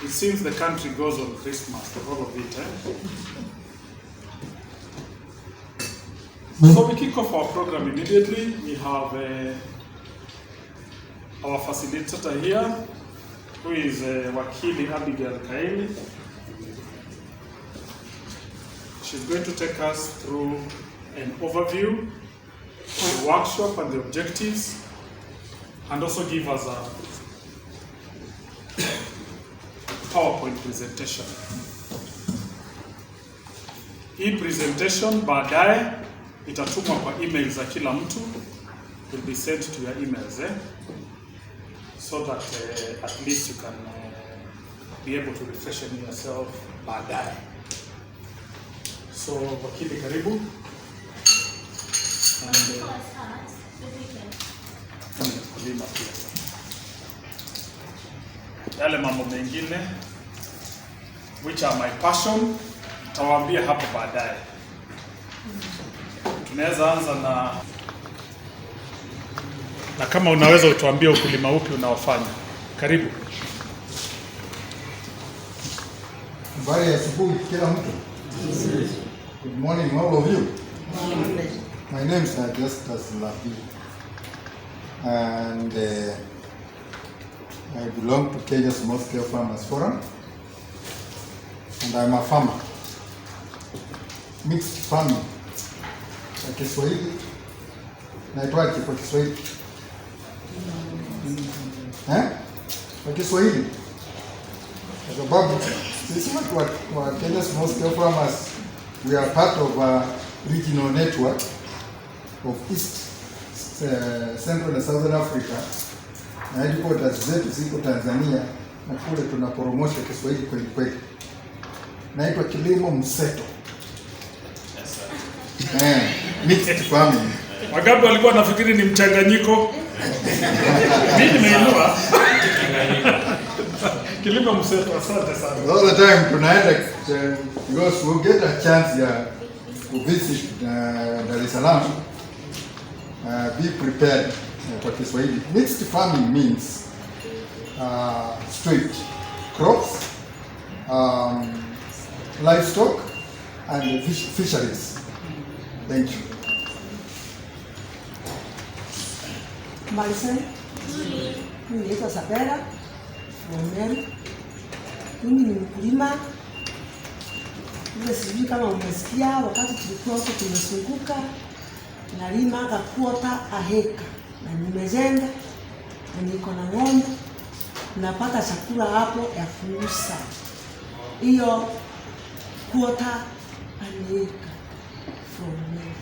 It seems the country goes on Christmas, all of it. So we kick off our program immediately. We have our facilitator here, who is Wakili Abigail Kaeli. She's going to take us through an overview of the workshop and the objectives, and also give us a PowerPoint presentation. Hii presentation baadaye itatumwa kwa email za kila mtu, will be sent to your emails, so that at least you can be able to refreshen yourself baadaye. So Wakili, karibu. Yale mambo mengine which are my passion tawaambia hapo baadaye. Tunaweza anza na kama unaweza utuambie ukulima upi unaofanya. Karibu. Habari ya asubuhi kila mtu. Good morning all of you. My name is Justus Lapi, and I belong to Kenya's Small Scale Farmers Forum, and I'm a farmer. Mixed farming. Kwa Kiswahili naitwaje kwa Kiswahili? Kwa Kiswahili. Kwa sababu sisi wa Kenya Small Scale Farmers, we are part of a regional network of East, Central and Southern Africa, na headquarters zetu ziko Tanzania, na kule tunaporomosha Kiswahili kweli kweli. Naitwa kilimo mseto. Mixed farming. Wagabi walikuwa nafikiri ni mchanganyiko. Mimi nimeinua. Kilimo mseto, asante sana. All the time tunaenda because we'll get a chance to visit Dar es Salaam. Be prepared for Kiswahili. Mixed farming means straight crops, livestock, and fisheries. Thank you. Marcel, mimi naitwa Sabera Momel. Mimi ni mkulima. Sijui kama umesikia wakati tulikuwa huko tumesunguka, nalima ka quarter acre na nimejenga na niko na ng'ombe, napata chakula hapo ya kuuza. Hiyo quarter acre from me.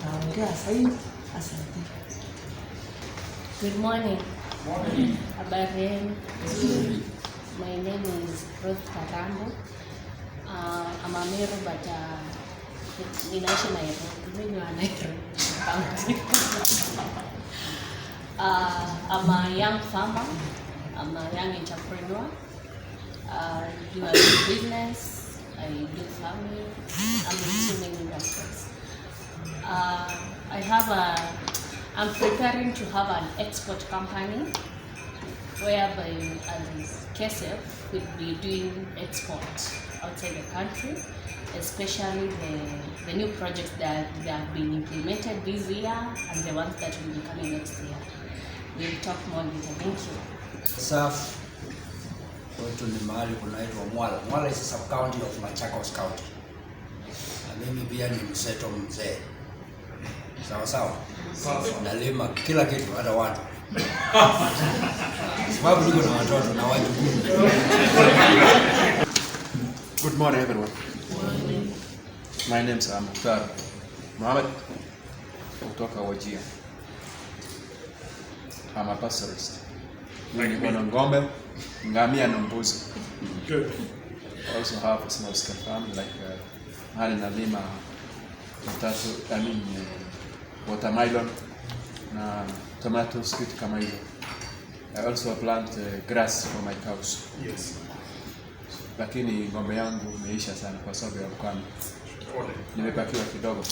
Taongea sasa. Asante. Good morning. Morning. Habari yenu? My name is Ruth Karambo. I'm a Meru, but ninaishi Nairobi. Mimi ni wa Nairobi County. I'm a young farmer. I'm a young entrepreneur. I do a business. I do farming. I'm in so many industries. I'm preparing to have an export company whereby as KSF will be doing export outside the country, especially the new projects that they have been implemented this year and the ones that will be coming next year. We'll talk more later. Thank you. SAF kwetu ni mahali kunaitwa Mwala. Mwala is a sub-county of Machakos County. Na mimi pia ni mseto mzee. Sawa sawa? Nalima kila kitu hata watu. Sababu niko na watoto na watu. Good morning everyone. My name is Mukhtar Mohammed kutoka Wajir. I'm a pastoralist. Mimi niko na ng'ombe, ngamia na mbuzi. Good. I also have a small scale farm like hali nalima watermelon na tomatoes kitu kama hizo. I also plant grass for my cows. Yes. Lakini ng'ombe yangu imeisha sana kwa sababu ya ukame. Nimepakiwa kidogo.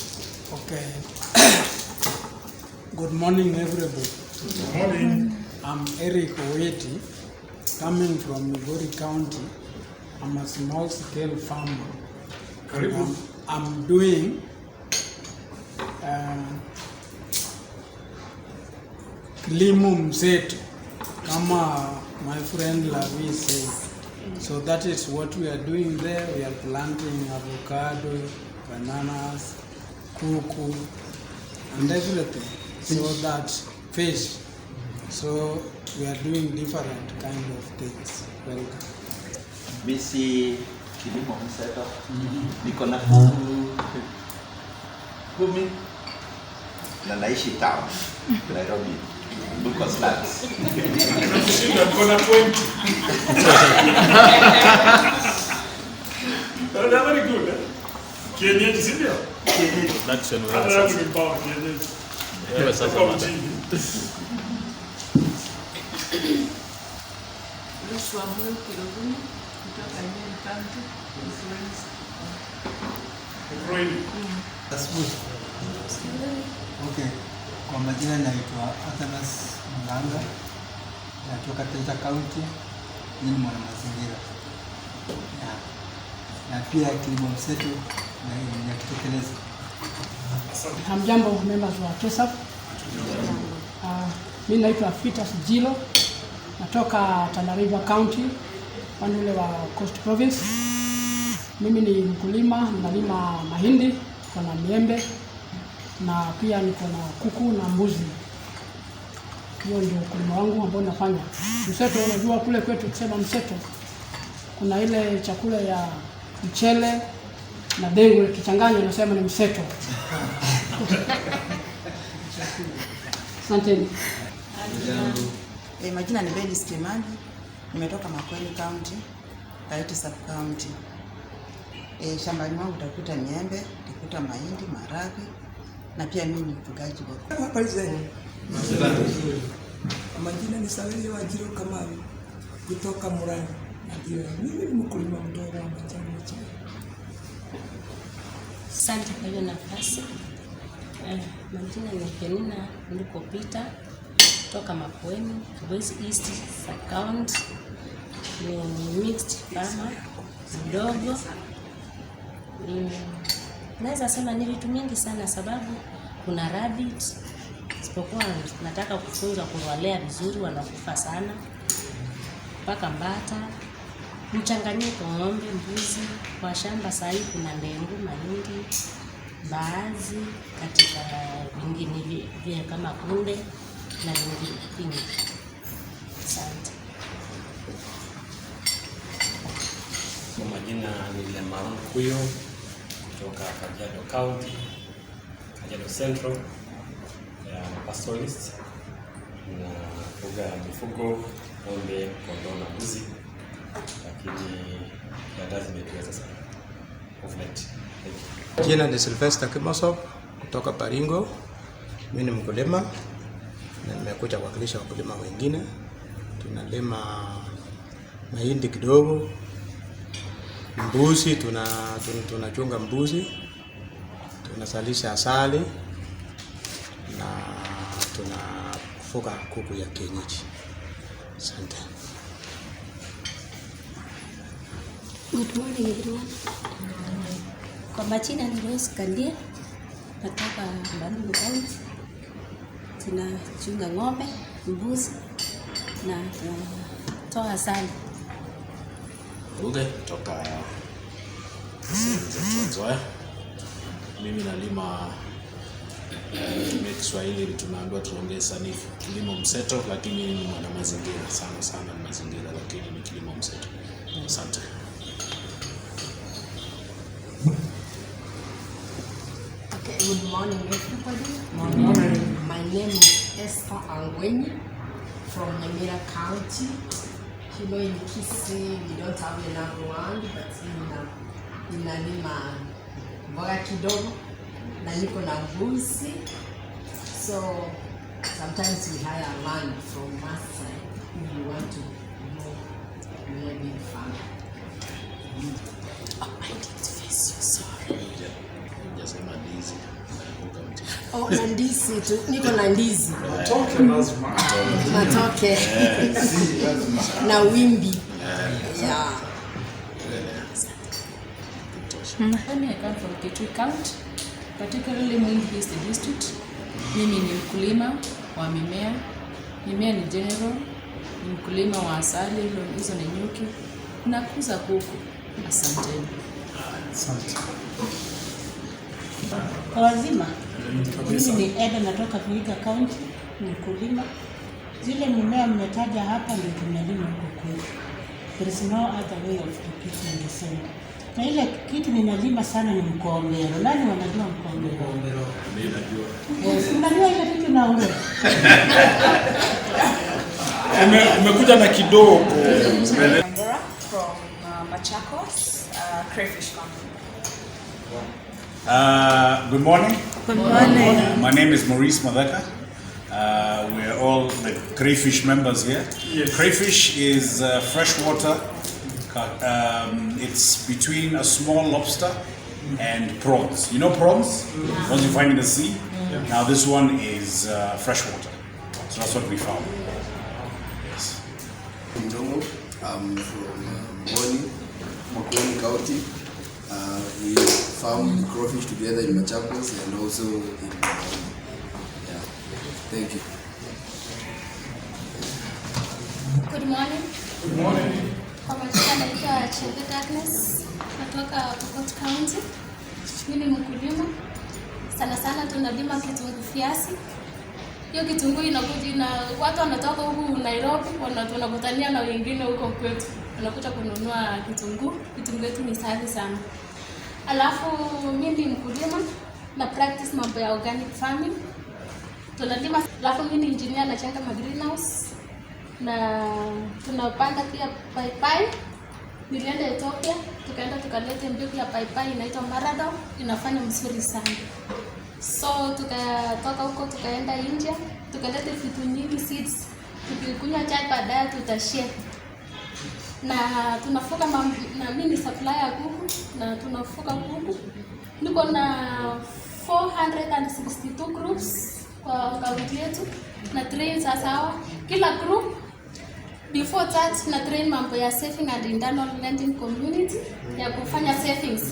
Okay. Good morning everybody. Good morning. I'm Eric Oweti. coming from Migori County. I'm a small scale farmer. I'm doing kilimo mseto, kama my friend Lavi said. So that is what we are doing there. We are planting avocado, bananas, kuku, and everything. So that fish. So we are doing different kind of things. Welcome. Misi kilimo mseto. Niko na kuku 10 na naishi town Nairobi. Luko slats. Niko na 20. That's very good. Kienyeji si ndio? Production Hata wewe ni power kienyeji. wewe sasa Kwa mada. mjini. Ukraine. Okay. Kwa majina naitwa Athanas Mlanga. Natoka Taita County. Mimi ni mwana mazingira. Na pia kilimo mseto na ninakitekeleza. Hamjambo members wa KESAP. Mimi naitwa Fitas Jilo. Natoka Tana River County, upande ule wa Coast Province. Mimi ni mkulima, nalima mahindi, niko na miembe na pia niko na kuku na mbuzi. Hiyo ndio ukulima wangu ambao nafanya. Mseto, unajua kule kwetu kusema mseto, kuna ile chakula ya mchele na dengu kichanganywa unasema ni mseto. Asanteni. Majina ni Beni Skimani, nimetoka Makueni County, Taita Sub County. Shambani mwangu utakuta miembe, utakuta mahindi, maharagwe na pia mimi ni mfugaji wa. Hapa zenu. Majina ni Saweli wa Jiro Kamaru kutoka Murang'a. Ndio mimi ni mkulima mdogo wa majani chai. Asante kwa hiyo nafasi. Majina ni Penina nilikopita kutoka Makueni, West East Sub-County. Ni mixed farmer mdogo. Naweza sema ni vitu mingi sana sababu kuna rabbit, isipokuwa nataka kufunza kuwalea vizuri, wanakufa sana. Mpaka mbata, mchanganyiko ng'ombe, mbuzi. Kwa shamba sahi kuna ndengu, mahindi, mbaazi, katika vingine vile kama kunde na vingine vingi. Asante. Kwa majina ni Lemaron Kuyo kutoka Kajiado County, Kajiado Central, pastoralist na fuga mifugo, ng'ombe, kondoo na mbuzi, lakini kiangazi imetuweza sana. Jina ni Sylvester Kimosop kutoka Baringo. Mimi ni mkulima na nimekuja kuwakilisha wakulima wengine. Tunalima mahindi kidogo, mbuzi, tunachunga mbuzi, tunazalisha asali na tunafuga kuku ya kienyeji. Asante. Good morning everyone. Kwa majina ni Rose Kandia, natoka Baringo County. Tunachunga ng'ombe, mbuzi na tunatoa asali. Uge kutoka Zoya. Mimi nalima Kiswahili tunaambiwa tuongee sanifu. Kilimo mseto, lakini mimi ni mwana mazingira sana mazingira, lakini ni kilimo mseto. Asante. Okay, good morning everybody. My name is Esther Angwenyi from Nyamira County. You know, in Kisii we don't have enough land, but ninalima mboga kidogo na niko na mbuzi. So sometimes we hire land from Masai if you want to know we are big farm. Oh, I didn't face you, sorry. Oh, na ndizi tu. Niko na ndizi. Matoke lazima. Matoke. Na wimbi. Yeah. I come from Kitui County, particularly Mwingi East District. Mimi ni mkulima wa mimea. Mimea ni general. Ni mkulima wa asali, hizo ni nyuki. Nakuza kuku. Asanteni. Asante. Kwa wazima, mimi ni Eda, natoka Vihiga County, ni mkulima. Zile mimea mmetaja hapa ndio tunalima huko kwetu. There is no other way of repeating the same. Na ile kitu ninalima sana ni mkombero. Nani wanajua mkombero? Mkombero. Mimi najua. Unajua ile kitu na ule. Umekuja na kidogo. From Machakos, crayfish company. Good morning. Good morning. My name is Maurice Madaka. We are all the crayfish members here. Yes. Crayfish is freshwater. It's between a small lobster and prawns. You know prawns? Prawns you find in the sea? Now this one is freshwater. So that's what we found. Yes. I'm from Makueni County. We farm crawfish together in Machakos and also in yeah. Thank you. Good morning. Good morning. Kwa majina naitwa Chebet Agnes, natoka Pokot County. Mimi ni mkulima. Sana sana tunalima kitunguu viazi. Hiyo kitunguu inakuja na watu wanatoka huku Nairobi, tunakutania na wengine huko kwetu. Wanakuja kununua kitunguu. Kitunguu yetu ni safi sana. Alafu mimi ni mkulima na practice mambo ya organic farming. Tunalima, alafu mimi ni engineer na changa greenhouse. Na tunapanda pia paipai. Nilienda Ethiopia, tukaenda tukaleta mbegu ya paipai inaitwa Marado, inafanya mzuri sana. So tukatoka huko tukaenda India, tukaleta vitu nyingi seeds. Tukikunywa chai baadaye tutashare. Na tunafuga na mimi ni supplier ya kuku na tunafuga kuku. Niko na 462 groups kwa kaunti yetu na train sasa hawa. Kila group before that na train mambo ya saving and internal lending community ya kufanya savings.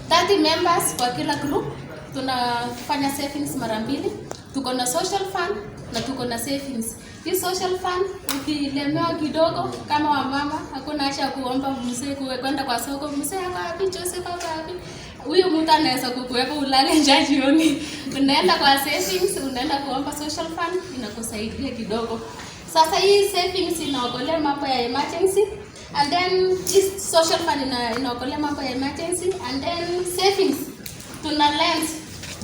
30 members kwa kila group tunafanya savings mara mbili. Tuko na social fund na tuko na savings. Hii social fund ukilemewa kidogo kama wamama hakuna haja ya kuomba mzee kwenda kwa soko, mzee yako wapi, Joseph yako wapi. Huyo mtu anaweza kukuweka ulale njaa jioni. Unaenda kwa savings, unaenda kuomba social fund, inakusaidia kidogo. Sasa hii savings inaokolea mambo ya emergency, and then this social fund inaokolea mambo ya emergency, and then savings tuna lend.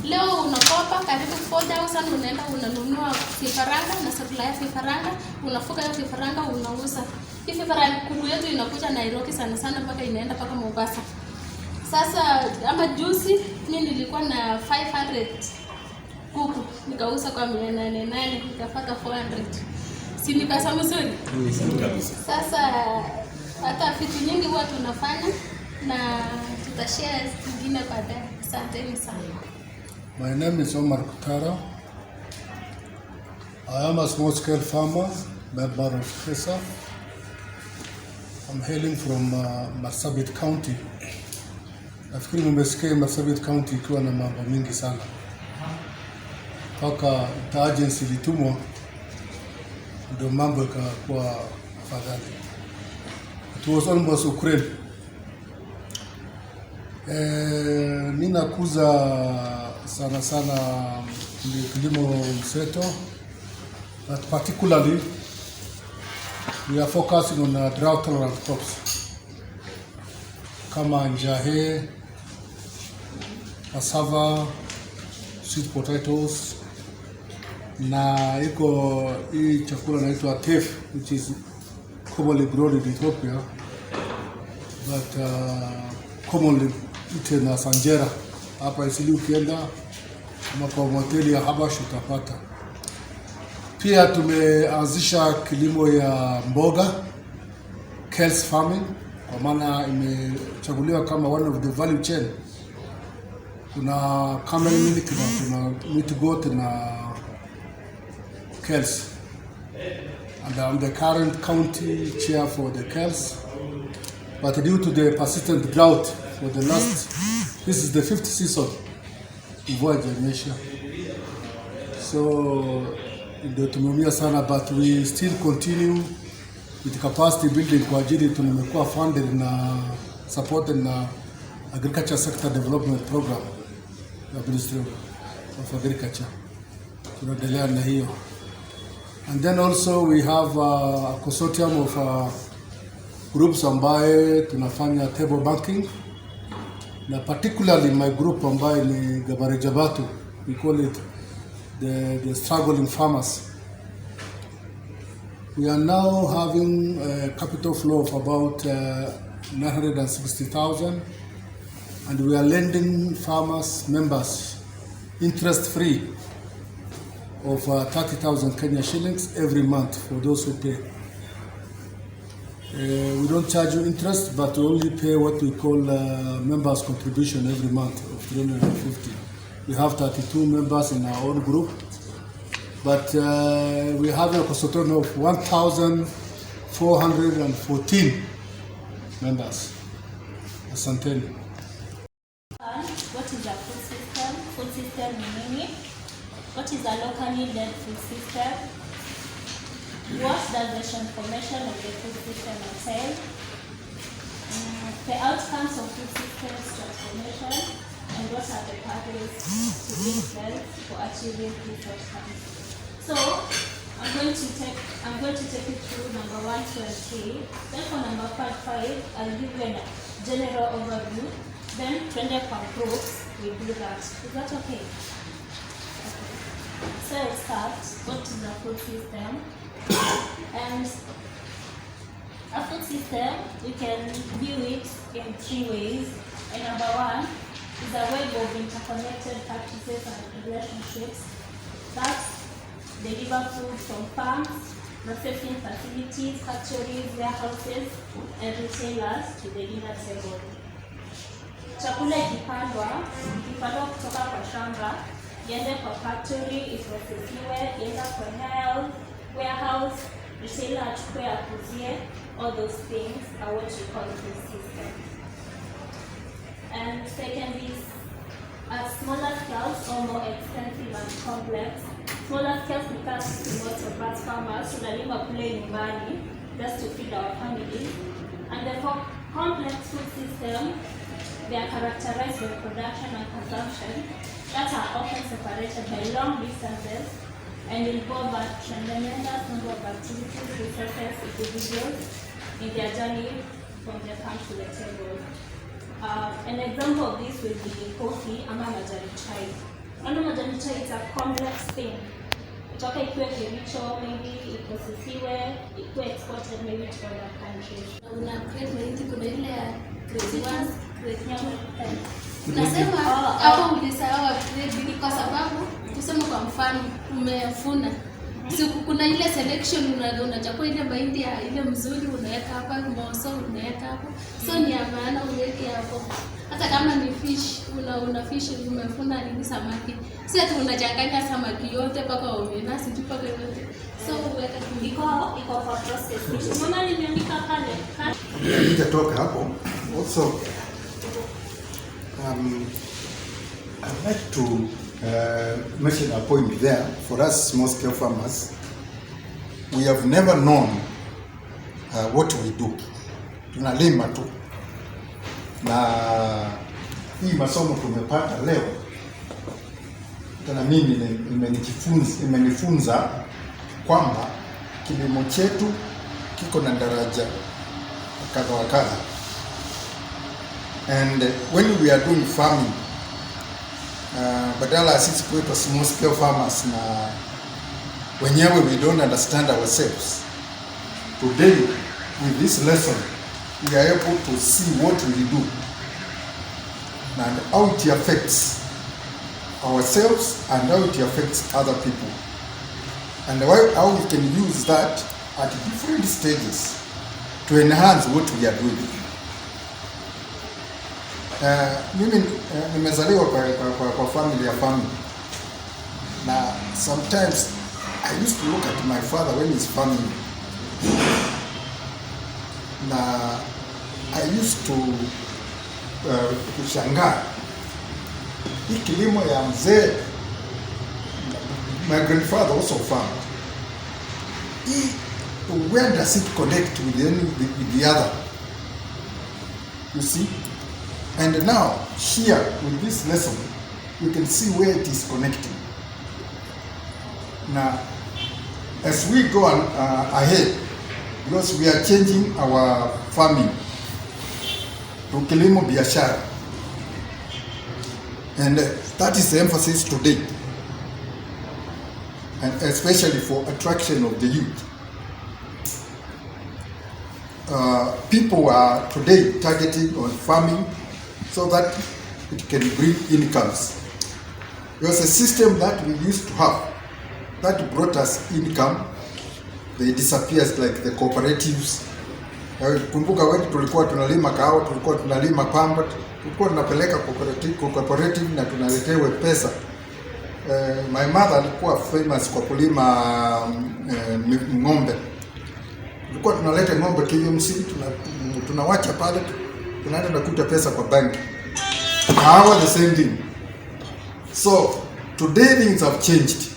Leo unakopa karibu 4,000, unaenda unanunua vifaranga na supply ya vifaranga, unafuga hiyo vifaranga unauza. Hii vifaranga kuku yetu inakuja Nairobi sana sana mpaka inaenda mpaka Mombasa. Sasa ama juzi mimi nilikuwa na 500 kuku nikauza kwa 888 nikapata 400. Si ni pesa mzuri? Sasa hata vitu nyingi huwa tunafanya na tutashare zingine baadaye. Asanteni sana. My name is Omar Kutara. I am a small-scale farmer, member of KESA. I'm hailing from Marsabit County. Nafikiri mmesikia Marsabit County ikiwa na mambo mingi sana. Paka agency ilitumwa ndio mambo ikakuwa afadhali. It was almost Ukraine. Mimi nakuza sana sana kilimo mseto, but particularly we are focusing on drought tolerant crops kama njahe, cassava, sweet potatoes, na iko hii chakula inaitwa teff, which is commonly grown in Ethiopia but commonly eaten as anjera. Hapa isili ukienda kama kwa hoteli ya Habash utapata. Pia tumeanzisha kilimo ya mboga, kales farming, kwa maana imechaguliwa kama one of the value chain kuna camel milk na kuna meat goat na cows. And I'm the current county chair for the cows. But due to the persistent drought for the last, this is the 5th season, mvua haijanyesha. So ndio tumeumia sana, but we still continue with capacity building kwa ajili tumekuwa funded na supported na agriculture sector development program, Ministry of Agriculture. Tunaendelea na hiyo. And then also we have a consortium of groups ambaye tunafanya table banking, na particularly my group ambaye ni Gabare Jabatu, we call it the struggling farmers. We are now having a capital flow of about 960,000, and we are lending farmers, members, interest-free of 30,000 Kenya shillings every month for those who pay. We don't charge you interest, but we only pay what we call members contribution every month of 350. We have 32 members in our own group, but we have a consortium of 1,414 members. Asanteni. What is a food system? Food system ni nini? What is a locally led food system? What does the transformation of the food system entail? The outcomes of food systems transformation, and what are the pathways to influence for achieving these outcomes? So I'm going to take you through number 1, 2, and 3. Then for number 5, I'll give you a general overview. Then twende kwa groups, we do that. Is that okay? So let's start. What is a food system? And a food system, we can view it in 3 ways. And number 1 is a web of interconnected practices and relationships that deliver food from farms, processing facilities, factories, warehouses, and retailers to the dinner table. Chakula ikipandwa kutoka kwa shamba, iende kwa factory, iprocessiwe, iende kwa warehouse, retailer achukue akuzie. All those things are what we call food systems. And secondly, at smaller scales or more extensive and complex. Smaller scales because most of us farmers tunalima kule nyumbani just to feed our families. And the complex food system, they are characterized by production and consumption that are often separated by long distances and involve a tremendous number of activities, resources, individuals in their journey from their farm to the table. An example of this will be coffee ama majani chai. Ano majani chai is a complex thing. Itoka ikuwe kilicho, maybe iprocessiwe, ikuwe exported maybe to other countries. Una create mahindi, kuna ile ya grade 1, grade 2. Nasema hapo ulisahau grade kwa sababu tuseme kwa mfano umefuna. Kuna ile selection unachukua ile mahindi ya ile mzuri unaweka hapa, moso unaweka hapo. So ni ya maana uweke hapo. Hata kama ni fish, una fish umefuna ni samaki. Si ati unachanganya samaki yote mpaka omena, si tu mpaka yote. So uweka iko kwa process. Unaona nimeandika pale. Nitatoka hapo. Also I'd like to mention a point there. For us small-scale farmers, we have never known what we do. Tunalima tu. Na hii masomo tumepata leo, tena mimi imenifunza kwamba kilimo chetu kiko na daraja kadha wa kadha. And when we are doing farming, badala sisi kwetu small scale farmers na wenyewe we don't understand ourselves. Today with this lesson we are able to see what we do and how it affects ourselves and how it affects other people, and how we can use that at different stages to enhance what we are doing. Mimi nimezaliwa kwa family ya farming. Na sometimes I used to look at my father when he's farming. Na I used to kushangaa hii kilimo ya mzee. My grandfather also farmed. Where does it connect with the other? You see? And now, here, with this lesson, you can see where it is connecting. Now, as we go on ahead, because we are changing our farming to kilimo biashara, and that is the emphasis today, and especially for attraction of the youth. People are today targeting on farming so that it can bring incomes. There was a system that we used to have that brought us income. They disappears like the cooperatives. Kumbuka wetu tulikuwa tunalima kahawa, tulikuwa tunalima pamba, tulikuwa tunapeleka cooperative na tunaletewe pesa. My mother alikuwa famous kwa kulima ng'ombe. Tulikuwa tunaleta ng'ombe KMC, tunawacha pale, tunaenda nakuta pesa kwa banki. Kahawa the same thing. So today things have changed.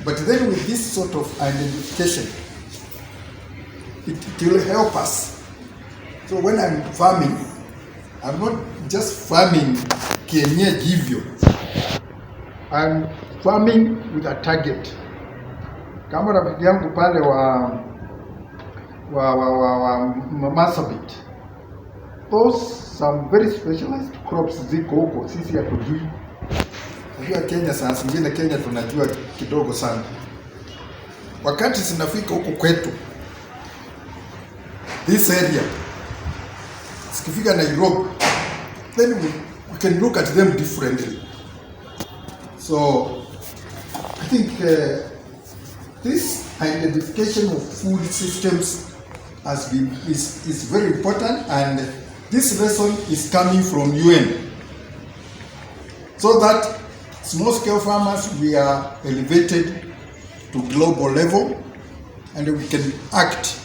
But then with this sort of identification, it will help us. So when I'm farming, I'm not just farming kienyeji hivyo. I'm farming with a target. Kama rafiki yangu pale wa Marsabit, those some very specialized crops ziko huko, sisi hatujui. Unajua Kenya, saa zingine Kenya tunajua kidogo sana. Wakati zinafika huko kwetu, this area, zikifika Nairobi, then we can look at them differently. So I think this identification of food systems is very important, and this lesson is coming from UN, so that small-scale farmers, we are elevated to global level, and we can act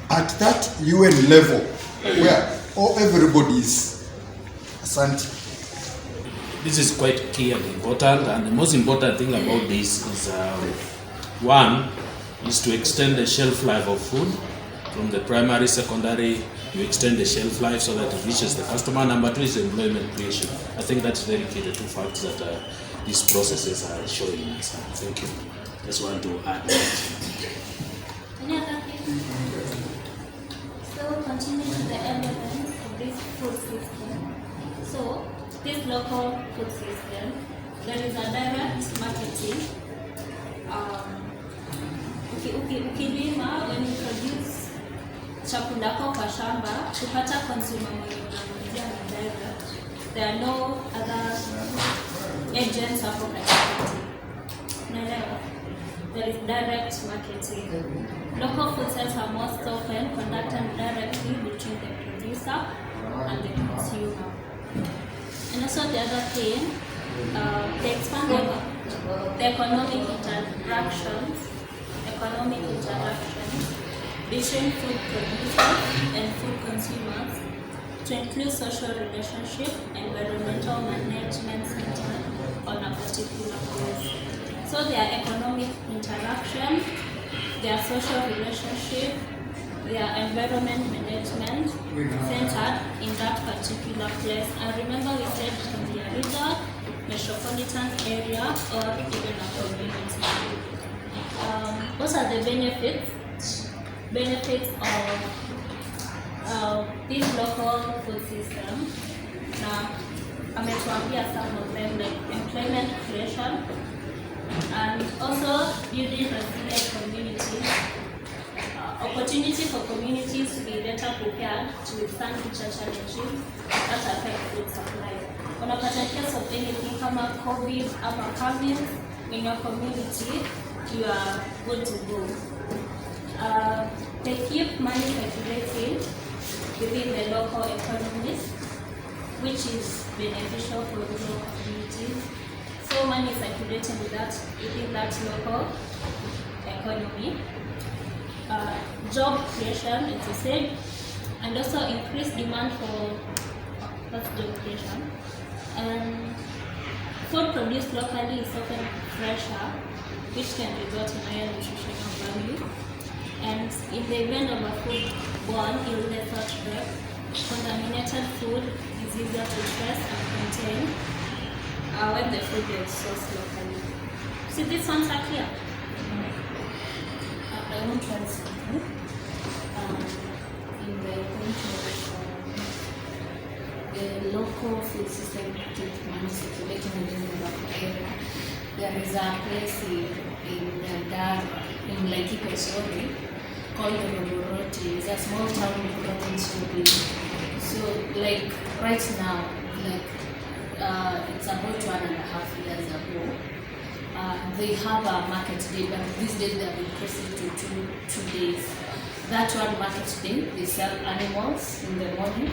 at that UN level where everybody is. Asante. This is quite key and important, and the most important thing about this is one is to extend the shelf life of food from the primary, secondary. You extend the shelf life so that it reaches the customer. Number two is employment creation. I think that's very key, the two facts that these processes are showing us. Thank you. Just want to add that. Any other thing? So continue to the elements of this food system. So this local food system, there is a direct marketing. Ukilima, when you produce chakula kwa shamba, kupata consumer mwenye unamuzia na direct. There are no other agents hapo katikati. Naelewa. There is direct marketing. Local food sales are most often conducted directly between the producer and the consumer. And also the other thing, they expand the economic interactions between food producers and food consumers to include social relationship, environmental management centered on a particular place. So there are economic interaction, there are social relationship, there are environment management centered in that particular place. And remember we said it can be a region, metropolitan area, or even a community. What are the benefits of this local food system? Now, ametuambia some of them, like employment creation, and also building resilient communities. Opportunity for communities to be better prepared to withstand future challenges that affect food supply. Unapata case of anything kama COVID ama famine in your community, you are good to go. They keep money circulating within the local economies, which is beneficial for the local communities. So money is circulating within that local economy. Job creation, as I said, and also increased demand for job creation. And food produced locally is often fresher, which can result in higher nutritional value. And in the event of a foodborne illness outbreak, contaminated food is easier to trace and contain when the food is sourced locally. See, these ones are clear. I want to add something. In the point of the local food system circulating within the local area, there is a place in Laikipia, sorry, called Roroti. It's a small town in province Nairobi. So, like right now, it's about 1.5 years ago. They have a market day, but these days they have increased it to 2 days. That one market day, they sell animals in the morning.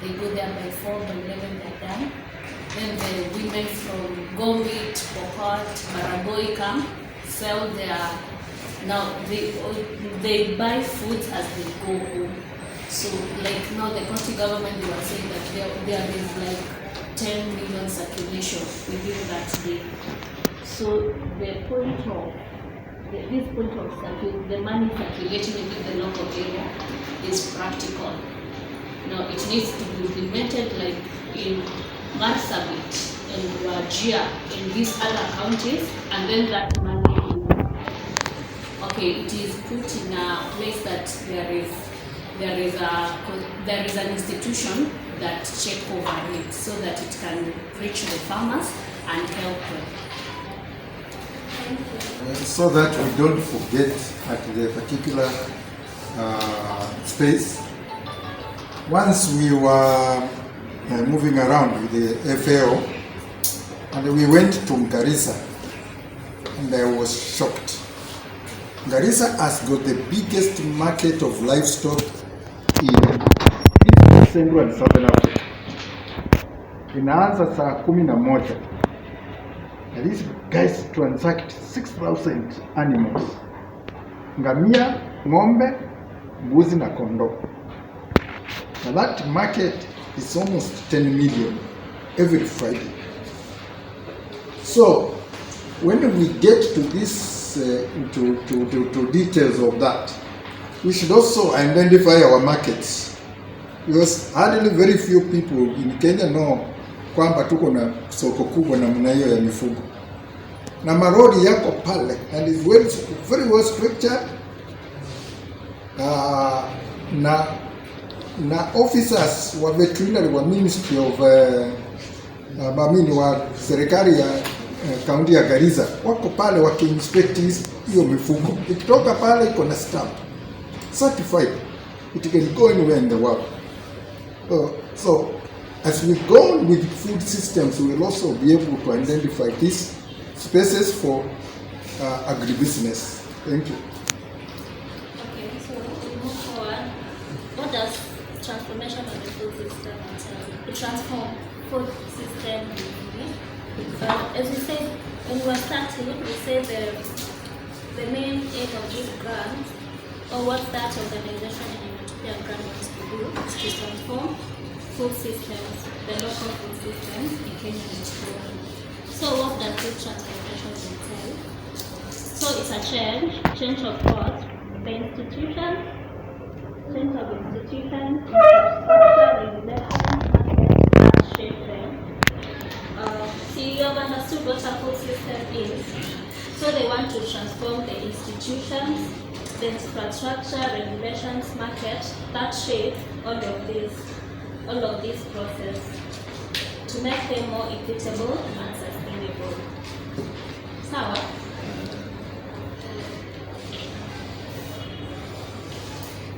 They go there by 4, by 11 they're done. Then the women from Gomit, Pokot, Maragoi come, sell their, now they buy food as they go home. So like now the county government, they were saying that there is like 10 million circulation within that day. So the point of the money circulating within the local area is practical. Now it needs to be implemented like in Marsabit and Wajir in these other counties, and then that money it is put in a place that there is an institution that check over it so that it can reach the farmers and help them. So that we don't forget at the particular space. Once we were moving around with the FAO, and we went to Garissa, and I was shocked. Garissa has got the biggest market of livestock in Central and Southern Africa. Inaanza saa 11. And these guys transact 6,000 animals. Ngamia, ng'ombe, mbuzi na kondoo. Now that market is almost 10 million every Friday. So when we get to this, to details of that, we should also identify our markets, because hardly very few people in Kenya know kwamba tuko na soko kubwa namna hiyo ya mifugo, na marodi yako pale and is very well structured, na officers wa veterinary wa Ministry of wa serikali ya kaunti ya Garissa wako pale wakiinspect hiyo mifugo. Ikitoka pale iko na stamp certified, it can go anywhere in the world. So as we go on with food systems, we will also be able to identify these spaces for agribusiness. Thank you. Okay, so we move forward. What does transformation of the food system entail? To transform food system. As we said, when we were starting, we said the main aim of this grant, or what that organization in Ethiopia grant wants to do, is to transform food systems, the local food systems in Kenya and Ethiopia. So what does this transformation entail? So it's a change of what? The institution, change of institutions, infrastructure, regulation, and shape them. See, you have understood what a food system is. So they want to transform the institutions, the infrastructure, regulations, market, that shape all of this process to make them more equitable and sustainable. So,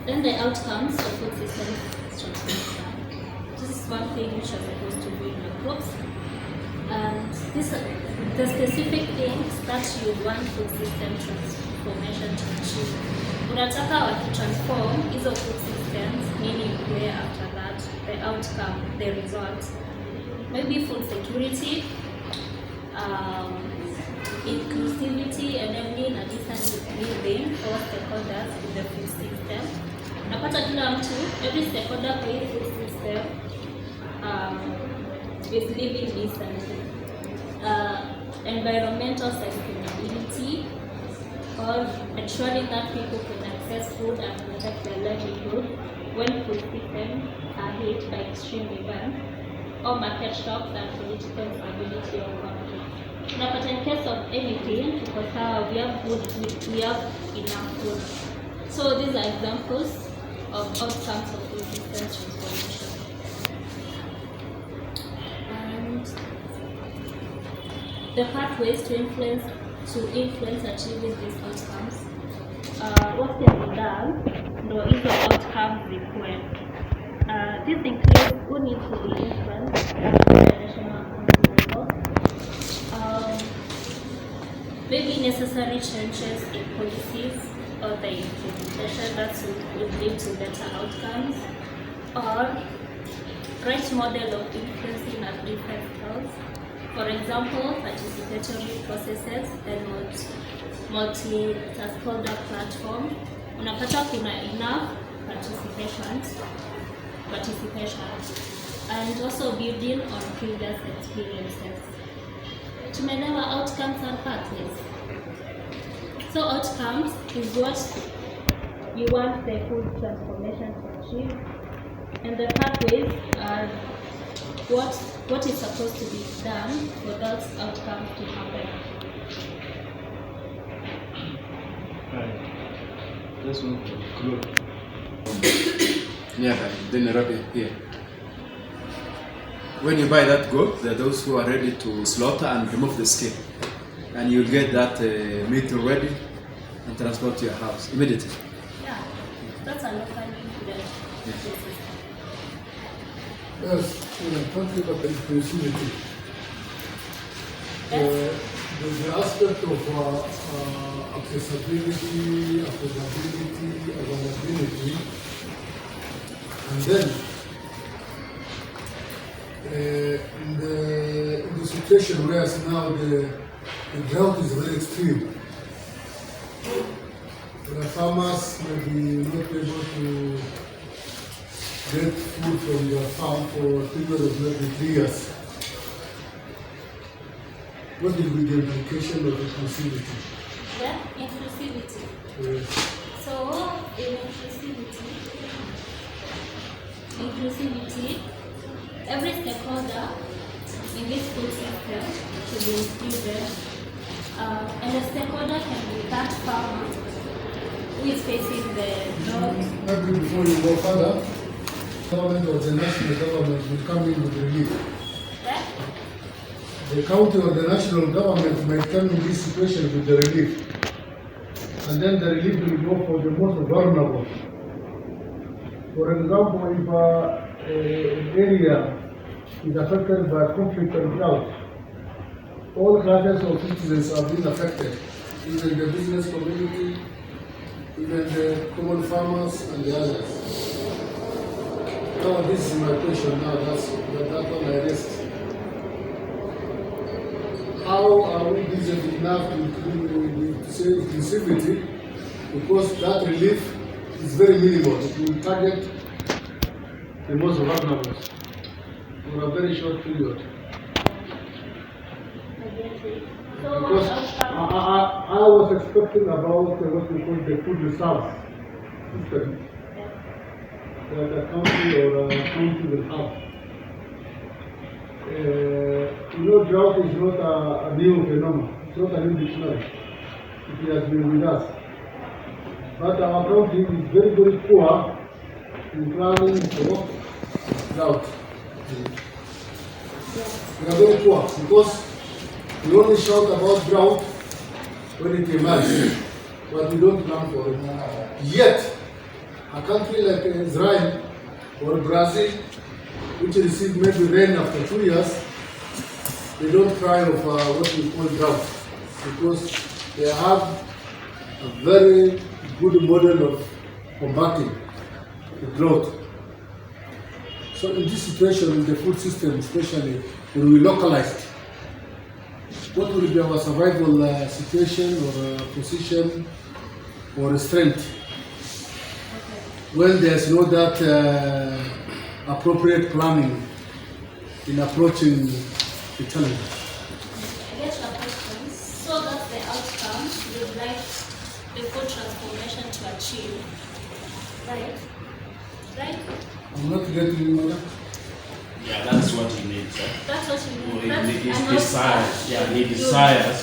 then the outcomes of food system transformation. This is one thing which are supposed to be in the groups. And the specific things that you want food system transformation to achieve. Unataka wakitransform hizo food systems, meaning where after that, the outcome, the result. Maybe food security, inclusivity, enabling a decent living for stakeholders in the food system. Napata kila mtu, every stakeholder kwa hii food system is living decently. Environmental sustainability, or ensuring that people can access food and protect their livelihood when food systems are hit by extreme events or market shocks and political instability or conflict. But in case of anything, because we have food, we have enough food. So these are examples of outcomes of food system transformation. And the pathways to influence achieving these outcomes. What can be done? No, if the outcomes required. This includes who needs to be influenced at the national level. Maybe necessary changes in policies or the implementation that would lead to better outcomes, or right model of influencing at different levels. For example, participatory processes and multi-stakeholder platform. Unapata kuna enough participation, and also building on previous experiences. Tumeelewa outcomes and pathways. So outcomes is what you want the food transformation to achieve, and the pathways are what is supposed to be done for those outcomes to happen. This one good. Nearby, then Nairobi here. When you buy that goat, there are those who are ready to slaughter and remove the skin, and you'll get that meat ready and transport to your house immediately. Yeah, that's a locally good system. Yes, talking about inclusivity. The aspect of accessibility, affordability, availability, and then in the situation where now the drought is very extreme, the farmers may be not able to get food from their farm for a period of maybe 3 years. What will be the implication of inclusivity? Yeah, inclusivity. Yes. So in inclusivity, every stakeholder in this food system should be included, and the stakeholder can be that farmer who is facing the drought. Maybe before you go further, government or the national government will come in with relief. Right? The county or the national government might come in this situation with the relief. And then the relief will go for the most vulnerable. For example, if an area is affected by conflict and drought, all classes of citizens are being affected, even the business community, even the common farmers and the others. Now this is my question now, that one I raised. How are we decent enough to say inclusivity? Because that relief is very minimal. It will target the most vulnerable for a very short period. Because I was expecting about what we call the food reserve system that a country or a county will have. Drought is not a new phenomenon. It's not a new dictionary. It has been with us. But our country is very, very poor in planning for drought. We are very poor because we only shout about drought when it emerges, but we don't plan for it. Yet, a country like Israel or Brazil, which receive maybe rain after 2 years, they don't cry of what we call drought, because they have a very good model of combating the drought. So in this situation, in the food system especially, when we localize it, what will be our survival situation or position or strength when there's no that appropriate planning in approaching the challenge? I get your question. So that's the outcome you'd like the food transformation to achieve, right? Right? I'm not getting you, madam. Yeah, that's what he needs. That's what you Well, need. he That's desires. Yeah, he desires.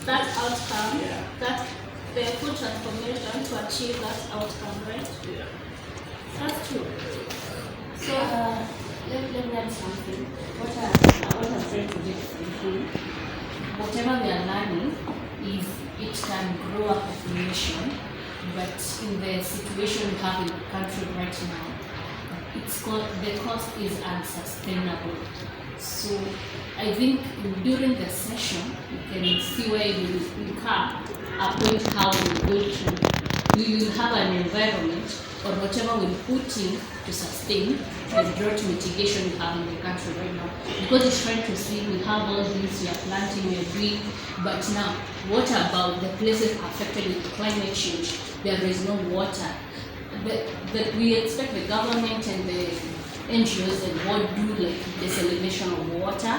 that outcome. Yeah. That the food transformation to achieve that outcome, right? Yeah. That's true. So, let me add something. What I'm trying to get from him, whatever we are learning is it can grow a population, but in the situation we have in the country right now, the cost is unsustainable. So I think during the session you can see where we come a point how we will have an environment or whatever we put in to sustain the drought mitigation we have in the country right now. Because it's trying to see we have all these, we are planting, we are doing, but now what about the places affected with climate change? There is no water. That we expect the government and the NGOs and what do like desalination of water,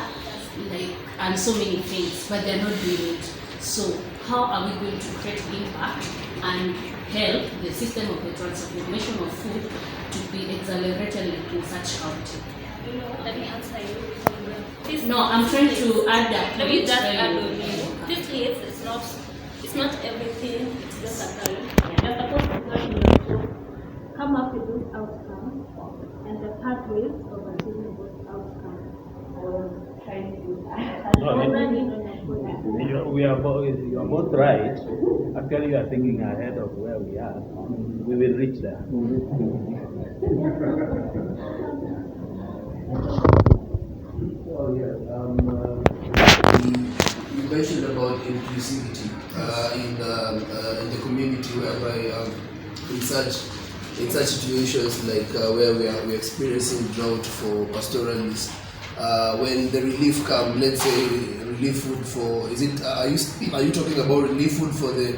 like and so many things, but they're not doing it. So how are we going to create impact and help the system of the transformation of food to be accelerated like in such country? Let me answer you. This No, I'm trying to add that. Let me just add on you. This list it's not everything, it's just a color. You're supposed to come up with those outcomes and the pathways of achieving those outcomes. I was trying to do that. You are both right. Actually, you are thinking ahead of where we are. We will reach there. Oh, you mentioned about inclusivity in the community, whereby in such situations like where we're experiencing drought for pastoralists, when the relief comes, let's say relief food for, are you talking about relief food for the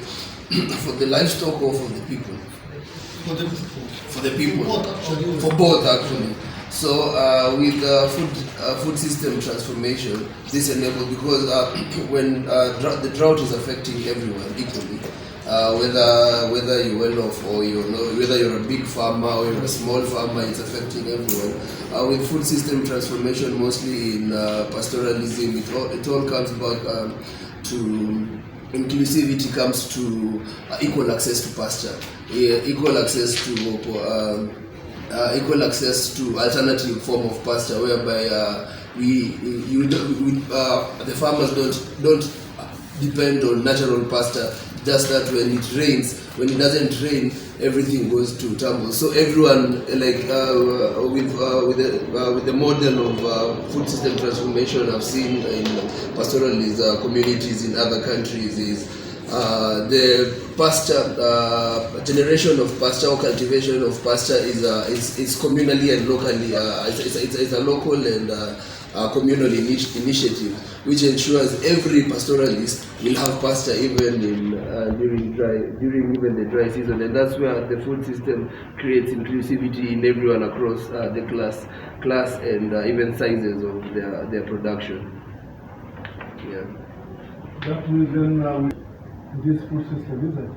for the livestock or for the people? For the people. For both actually. So with food system transformation, this enables, because when the drought is affecting everyone equally, whether you're well off or whether you're a big farmer or you're a small farmer, it's affecting everyone. With food system transformation, mostly in pastoralism, it all comes back to inclusivity, comes to equal access to pasture, equal access to alternative form of pasture, whereby the farmers don't depend on natural pasture. Just that when it rains, when it doesn't rain, everything goes to tumble. So everyone, like with the model of food system transformation I've seen in pastoralist communities in other countries, is the pasture generation of pasture or cultivation of pasture is communally and locally. It's a local and communal initiative, which ensures every pastoralist will have pasture even during even the dry season, and that's where the food system creates inclusivity in everyone across the class and even sizes of their production. Yeah. That will then this food system, isn't it?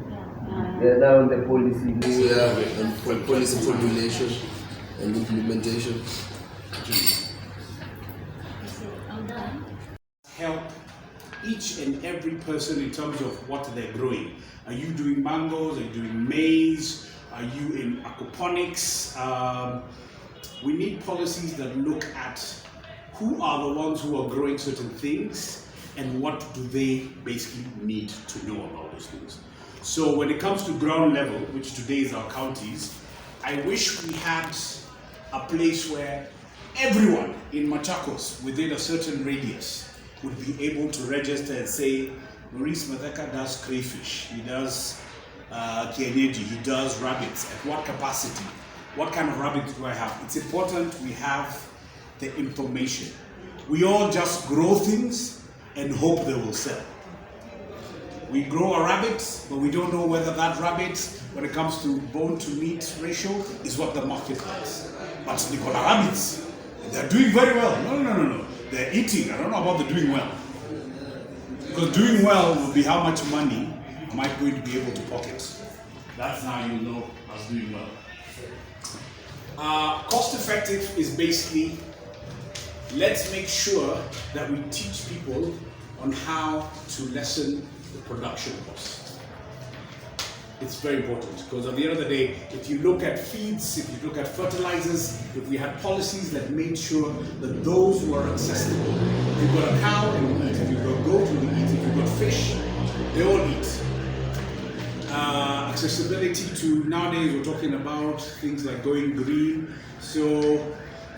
Yeah, now on the policy formulation and implementation. Help each and every person in terms of what they're growing. Are you doing mangoes? Are you doing maize? Are you in aquaponics? We need policies that look at who are the ones who are growing certain things and what do they basically need to know about those things. So when it comes to ground level, which today is our counties, I wish we had a place where everyone in Machakos within a certain radius would be able to register and say, Maurice Matheka does crayfish, he does kienyeji, he does rabbits. At what capacity? What kind of rabbits do I have? It's important we have the information. We all just grow things and hope they will sell. We grow a rabbit, but we don't know whether that rabbit, when it comes to bone to meat ratio, is what the market likes. But they got rabbits, and they're doing very well. No. They're eating. I don't know about the doing well. Because doing well will be how much money am I going to be able to pocket. That's how you know I was doing well. Cost effective is basically, let's make sure that we teach people on how to lessen the production cost. It's very important, because at the end of the day, if you look at feeds, if you look at fertilizers, if we had policies that made sure that those were accessible, if you've got a cow, they will eat. If you've got goat, they will eat. If you've got fish, they all eat. Accessibility to, nowadays we're talking about things like going green. So,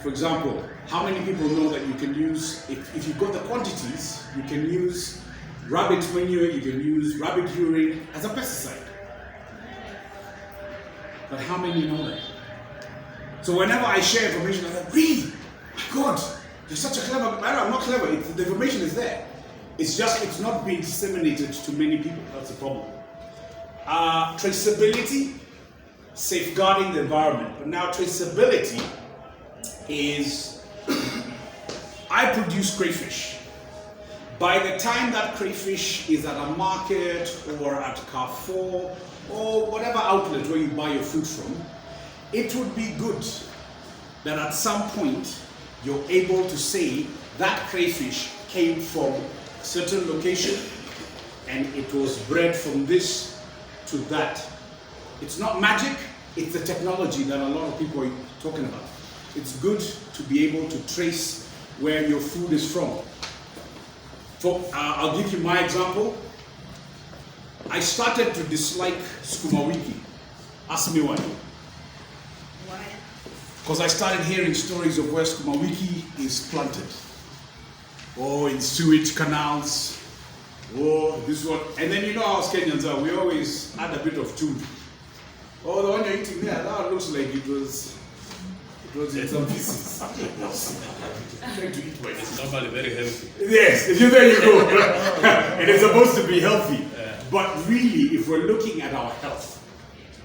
for example, how many people know that you can use, if you've got the quantities, you can use rabbit manure, you can use rabbit urine as a pesticide. But how many know that? So whenever I share information, I'm like, really? My God, you're such a clever man. I'm not clever. The information is there. It's just, it's not being disseminated to many people. That's the problem. Traceability, safeguarding the environment. But now traceability is, I produce crayfish. By the time that crayfish is at a market or at Carrefour or whatever outlet where you buy your food from, it would be good that at some point you're able to say that crayfish came from a certain location and it was bred from this to that. It's not magic, it's the technology that a lot of people are talking about. It's good to be able to trace where your food is from. I'll give you my example. I started to dislike sukuma wiki. Ask me why. Why? Because I started hearing stories of where sukuma wiki is planted. Oh, in sewage canals. Oh, this one. And then you know how Kenyans are, we always add a bit of tune. Oh, the one you're eating there, that looks like it was in some pieces. Trying to eat rice. It's normally very healthy. Yes, there you go. And it's supposed to be healthy. Yeah. But really, if we're looking at our health,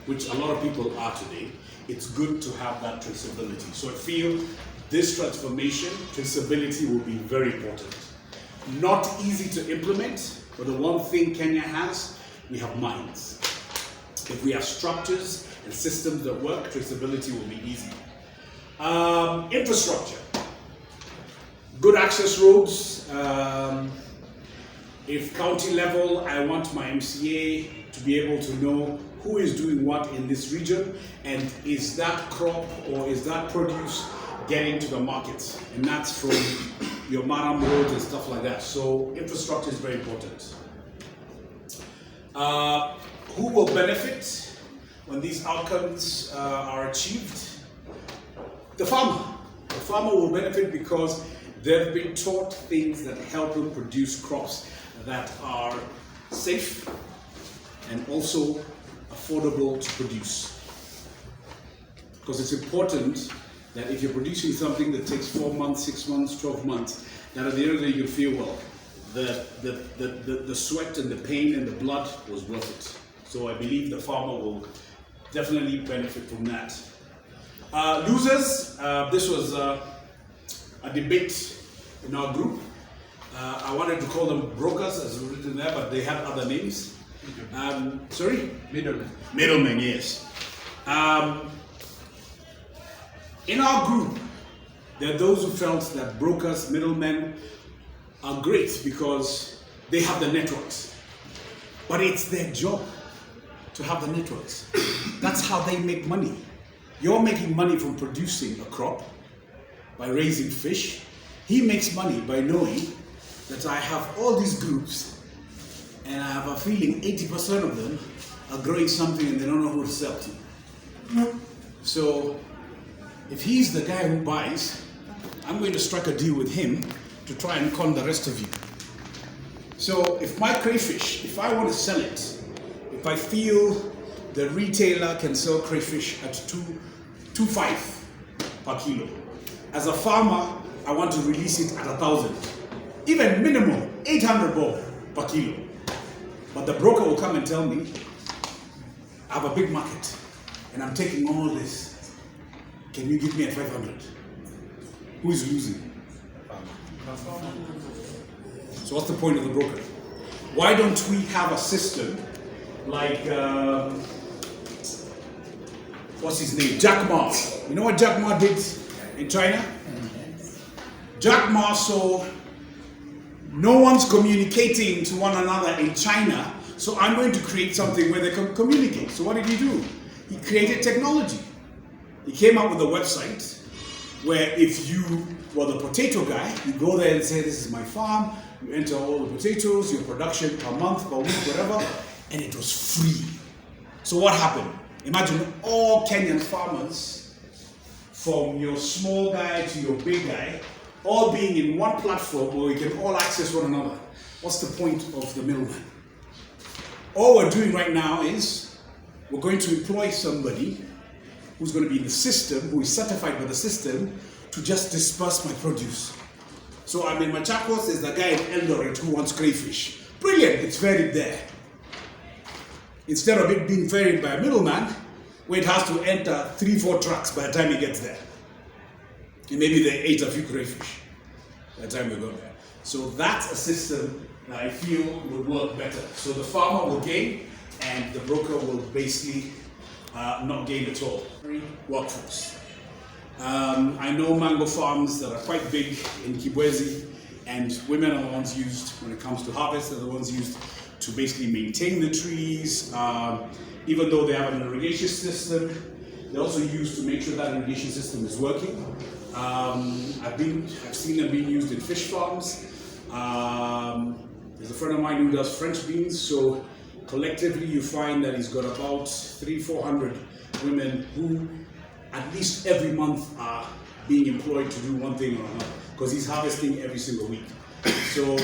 which a lot of people are today, it's good to have that traceability. So I feel this transformation, traceability will be very important. Not easy to implement, but the one thing Kenya has, we have minds. If we have structures and systems that work, traceability will be easy. Infrastructure. Good access roads. If county level, I want my MCA to be able to know who is doing what in this region, and is that crop or is that produce getting to the markets, and that's from your Maram roads and stuff like that. So infrastructure is very important. Who will benefit when these outcomes are achieved? The farmer. The farmer will benefit because they've been taught things that help them produce crops that are safe and also affordable to produce. Because it's important that if you're producing something that takes 4 months, 6 months, 12 months, that at the end of the day you can feel, well, the sweat and the pain and the blood was worth it. So I believe the farmer will definitely benefit from that. Losers, this was a debate in our group. I wanted to call them brokers as written there, but they had other names. Sorry? Middlemen. Middlemen, yes. In our group, there are those who felt that brokers, middlemen are great because they have the networks. But it's their job to have the networks. That's how they make money. You're making money from producing a crop, by raising fish. He makes money by knowing that I have all these groups and I have a feeling 80% of them are growing something and they don't know who to sell to. So if he's the guy who buys, I'm going to strike a deal with him to try and con the rest of you. So if my crayfish, if I want to sell it, if I feel the retailer can sell crayfish at 2.5 per kilo, as a farmer, I want to release it at 1,000, even minimum 800 bob per kilo. But the broker will come and tell me, I have a big market and I'm taking all this. Can you give me at 500? Who is losing? So what's the point of the broker? Why don't we have a system like, what's his name? Jack Ma. You know what Jack Ma did in China? Jack Ma saw no one's communicating to one another in China, so I'm going to create something where they can communicate. So what did he do? He created technology. He came up with a website where if you were the potato guy, you go there and say, this is my farm, you enter all the potatoes, your production per month, per week, whatever, and it was free. So what happened? Imagine all Kenyan farmers, from your small guy to your big guy, all being in one platform where we can all access one another. What's the point of the middleman? All we're doing right now is we're going to employ somebody who's going to be in the system, who is certified by the system, to just disperse my produce. So I'm in Machakos, there's the guy in Eldoret who wants crayfish. Brilliant, it's varied there. Instead of it being varied by a middleman, where it has to enter 3-4 trucks by the time he gets there. And maybe they ate a few crayfish by the time we got there. So that's a system that I feel would work better. So the farmer will gain, and the broker will basically not gain at all. Workforce. I know mango farms that are quite big in Kibwezi, and women are the ones used when it comes to harvest. They're the ones used to basically maintain the trees. Even though they have an irrigation system, they're also used to make sure that irrigation system is working. I've seen them being used in fish farms. There's a friend of mine who does French beans, so collectively you find that he's got about 300-400 women who at least every month are being employed to do one thing or another, because he's harvesting every single week. So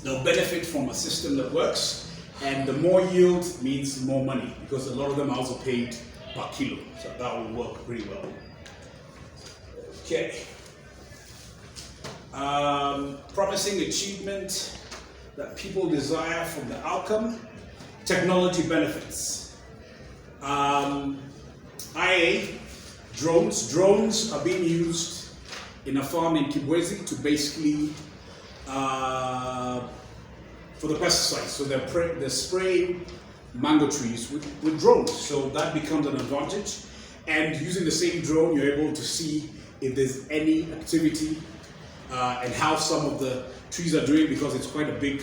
they'll benefit from a system that works, and the more yield means more money, because a lot of them are also paid per kilo, so that will work pretty well. Okay. Promising achievement that people desire from the outcome, technology benefits. IA, drones. Drones are being used in a farm in Kibwezi to basically, for the pesticides. So they're spraying mango trees with drones. So that becomes an advantage. And using the same drone, you're able to see if there's any activity and how some of the trees are doing, because it's quite a big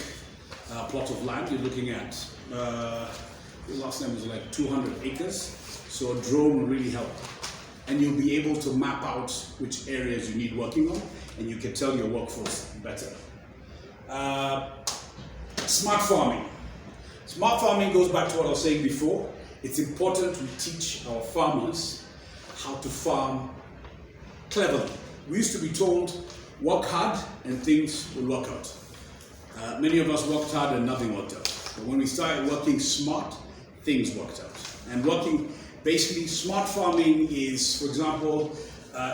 plot of land. You're looking at, the last time was like 200 acres. So a drone will really help. And you'll be able to map out which areas you need working on, and you can tell your workforce better. Smart farming. Smart farming goes back to what I was saying before. It's important to teach our farmers how to farm cleverly. We used to be told, work hard and things will work out. Many of us worked hard and nothing worked out. But when we started working smart, things worked out. And basically smart farming is, for example,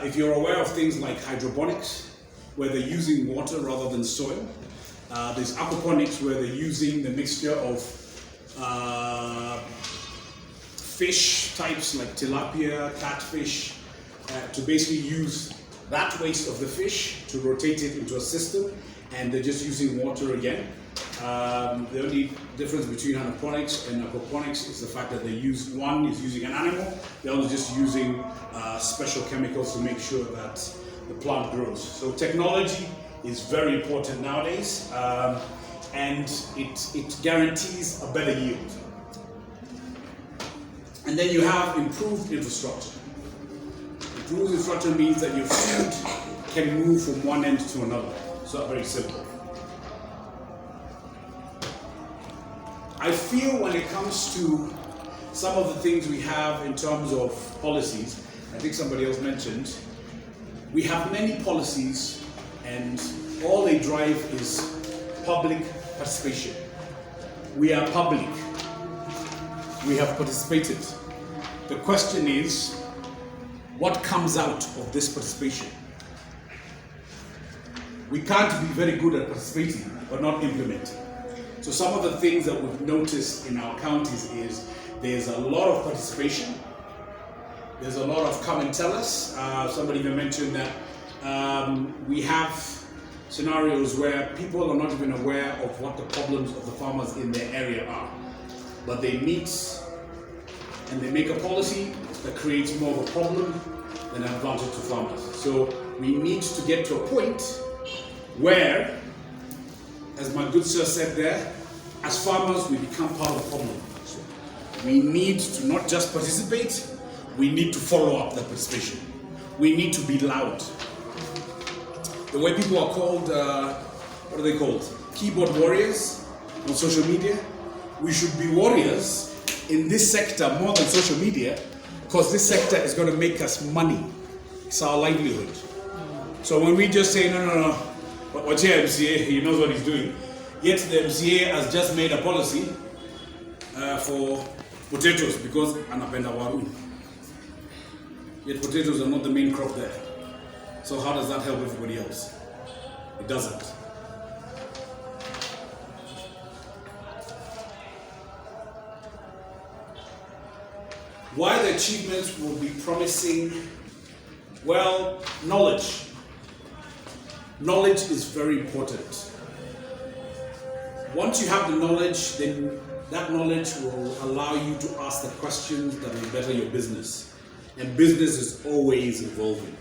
if you're aware of things like hydroponics, where they're using water rather than soil. There's aquaponics, where they're using the mixture of fish types like tilapia, catfish, to basically use that waste of the fish to rotate it into a system, and they're just using water again. The only difference between hydroponics and aquaponics is the fact that one is using an animal, the other is just using special chemicals to make sure that the plant grows. So technology is very important nowadays, and it guarantees a better yield. And then you have improved infrastructure. Improved infrastructure means that your food can move from one end to another. It's not very simple. I feel when it comes to some of the things we have in terms of policies, I think somebody else mentioned, we have many policies and all they drive is public participation. We are public. We have participated. The question is, what comes out of this participation? We can't be very good at participating but not implementing. So some of the things that we've noticed in our counties is there's a lot of participation. There's a lot of come and tell us. Somebody even mentioned that we have scenarios where people are not even aware of what the problems of the farmers in their area are. But they meet and they make a policy that creates more of a problem than an advantage to farmers. So we need to get to a point where, as my good sir said there, as farmers we become part of the problem. We need to not just participate, we need to follow up that participation. We need to be loud. The way people are called, what are they called? Keyboard warriors on social media. We should be warriors in this sector more than social media, because this sector is going to make us money. It's our livelihood. So when we just say, no, what's your MCA? He knows what he's doing. Yet the MCA has just made a policy for potatoes because anapenda waru. Yet potatoes are not the main crop there. So how does that help everybody else? It doesn't. Why the achievements will be promising? Well, knowledge. Knowledge is very important. Once you have the knowledge, then that knowledge will allow you to ask the questions that will better your business. And business is always evolving.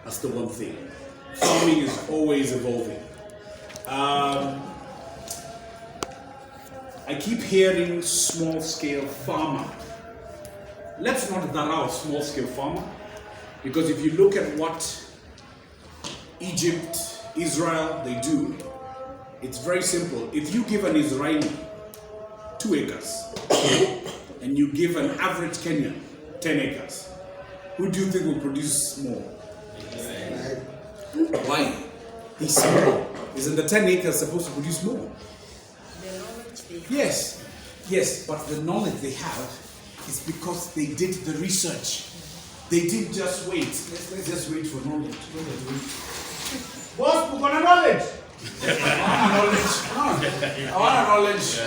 That's the one thing. Farming is always evolving. I keep hearing small-scale farmer. Let's not daraw small-scale farmer, because if you look at what Egypt, Israel, they do, it's very simple. If you give an Israeli 2 acres and you give an average Kenyan 10 acres, who do you think will produce more? Why? He's small. Isn't the 10 acres supposed to produce more? Yes, but the knowledge they have is because they did the research. They didn't just wait. Let's just wait for knowledge. Boss, we got knowledge. I want knowledge.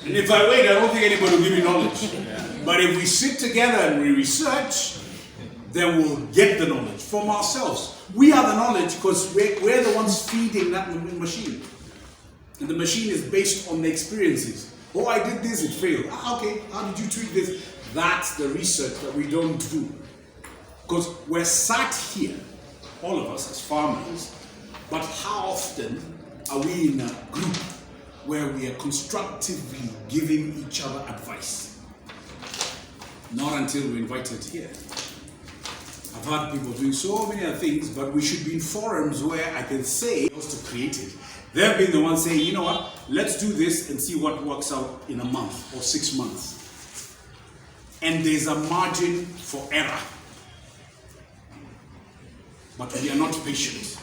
And if I wait, I don't think anybody will give me knowledge. But if we sit together and we research, then we'll get the knowledge from ourselves. We are the knowledge because we're the ones feeding that machine. And the machine is based on the experiences. Oh, I did this, it failed. Okay, how did you tweak this? That's the research that we don't do. Because we're sat here, all of us as farmers, but how often are we in a group where we are constructively giving each other advice? Not until we're invited here. I've heard people doing so many other things, but we should be in forums where I can say, to create it. They've been the ones saying, you know what, let's do this and see what works out in a month or 6 months. And there's a margin for error. But we are not patient.